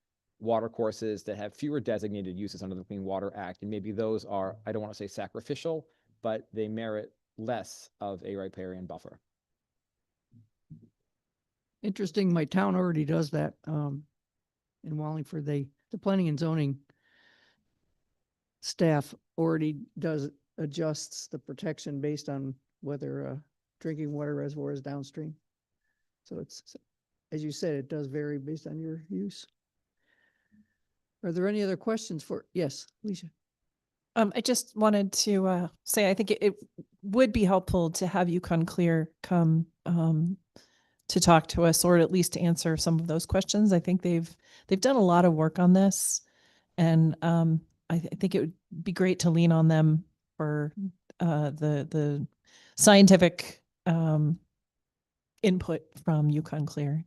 water courses that have fewer designated uses under the Clean Water Act, and maybe those are, I don't want to say sacrificial, but they merit less of a riparian buffer. Interesting, my town already does that. In Wallingford, the planning and zoning staff already adjusts the protection based on whether a drinking water reservoir is downstream. So it's, as you said, it does vary based on your use. Are there any other questions for, yes, Alicia? I just wanted to say, I think it would be helpful to have Yukon Clear come to talk to us, or at least to answer some of those questions. I think they've done a lot of work on this, and I think it would be great to lean on them for the scientific input from Yukon Clear.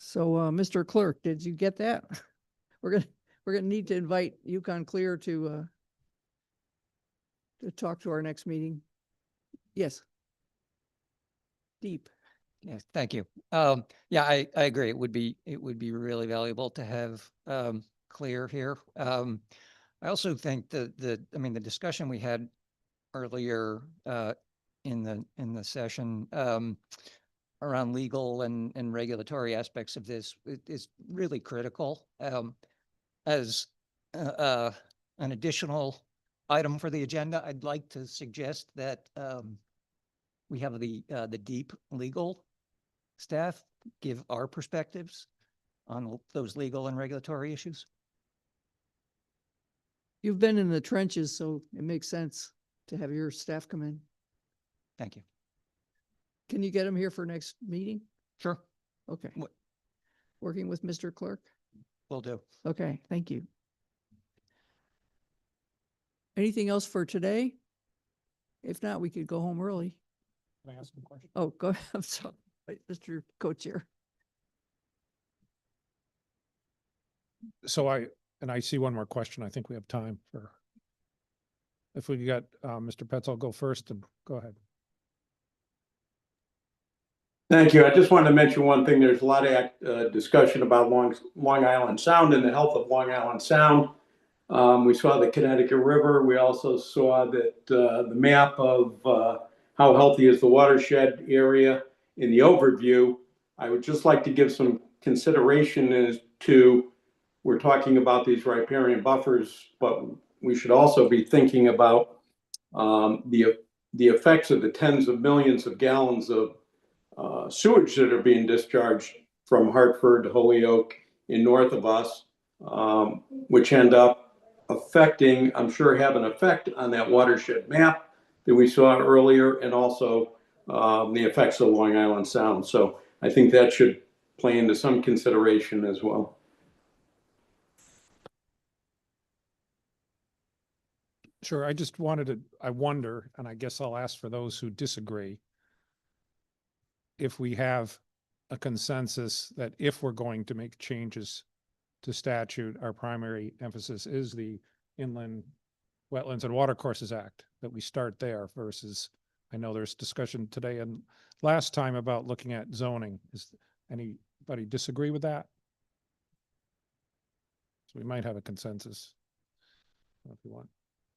So, Mr. Clerk, did you get that? We're gonna need to invite Yukon Clear to talk to our next meeting. Yes. Deep. Yes, thank you. Yeah, I agree. It would be really valuable to have Clear here. I also think the discussion we had earlier in the session around legal and regulatory aspects of this is really critical. As an additional item for the agenda, I'd like to suggest that we have the deep legal staff give our perspectives on those legal and regulatory issues. You've been in the trenches, so it makes sense to have your staff come in. Thank you. Can you get them here for next meeting? Sure. Okay. Working with Mr. Clerk? Will do. Okay, thank you. Anything else for today? If not, we could go home early. Can I ask a question? Oh, go ahead. I'm sorry, Mr. Co-Chair. So I see one more question. I think we have time for, if we got Mr. Petzel go first, and go ahead. Thank you. I just wanted to mention one thing. There's a lot of discussion about Long Island Sound and the health of Long Island Sound. We saw the Connecticut River. We also saw that the map of how healthy is the watershed area in the overview. I would just like to give some consideration as to, we're talking about these riparian buffers, but we should also be thinking about the effects of the tens of millions of gallons of sewage that are being discharged from Hartford to Holyoke in north of us, which end up affecting, I'm sure have an effect on that watershed map that we saw earlier, and also the effects of Long Island Sound. So I think that should play into some consideration as well. Sure, I just wanted to, I wonder, and I guess I'll ask for those who disagree, if we have a consensus that if we're going to make changes to statute, our primary emphasis is the Inland Wetlands and Watercourses Act, that we start there versus, I know there's discussion today and last time about looking at zoning. Is anybody disagree with that? So we might have a consensus. If you want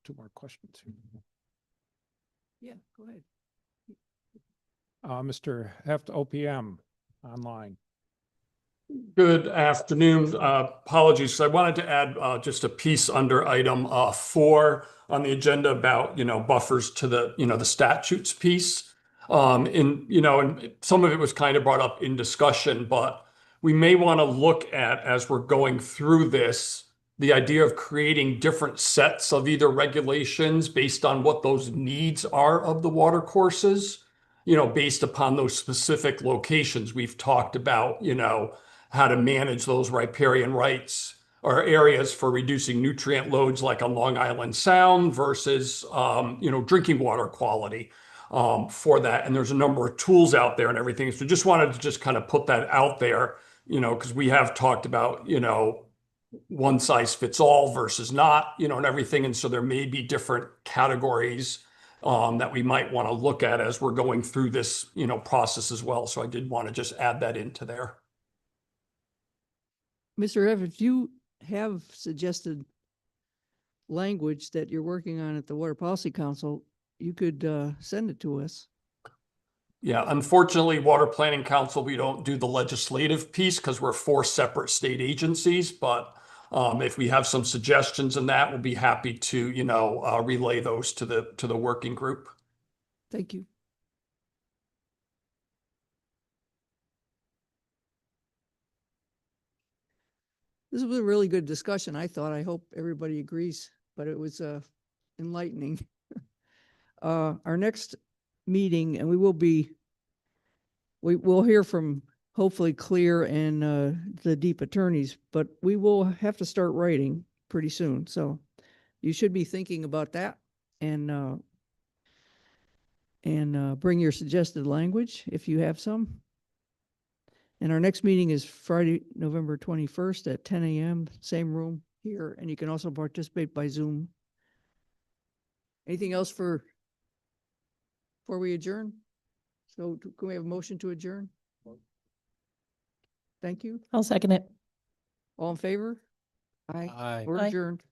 2 more questions. Yeah, go ahead. Mr. Heft, OPM, online. Good afternoon. Apologies. I wanted to add just a piece under item 4 on the agenda about, buffers to the, the statutes piece. And some of it was kind of brought up in discussion, but we may want to look at, as we're going through this, the idea of creating different sets of either regulations based on what those needs are of the water courses, based upon those specific locations. We've talked about, how to manage those riparian rights or areas for reducing nutrient loads like on Long Island Sound versus, drinking water quality for that. And there's a number of tools out there and everything. So just wanted to just kind of put that out there, because we have talked about, one size fits all versus not, and everything. And so there may be different categories that we might want to look at as we're going through this, process as well. So I did want to just add that into there. Mr. Evans, you have suggested language that you're working on at the Water Policy Council. You could send it to us. Yeah, unfortunately, Water Planning Council, we don't do the legislative piece because we're 4 separate state agencies. But if we have some suggestions in that, we'll be happy to, relay those to the working group. Thank you. This was a really good discussion, I thought. I hope everybody agrees, but it was enlightening. Our next meeting, and we'll hear from hopefully Clear and the deep attorneys, but we will have to start writing pretty soon. So you should be thinking about that and bring your suggested language if you have some. And our next meeting is Friday, November 21st at 10 a.m., same room here, and you can also participate by Zoom. Anything else before we adjourn? So can we have a motion to adjourn? Thank you. I'll second it. All in favor? Aye. Aye. We're Aye. adjourned.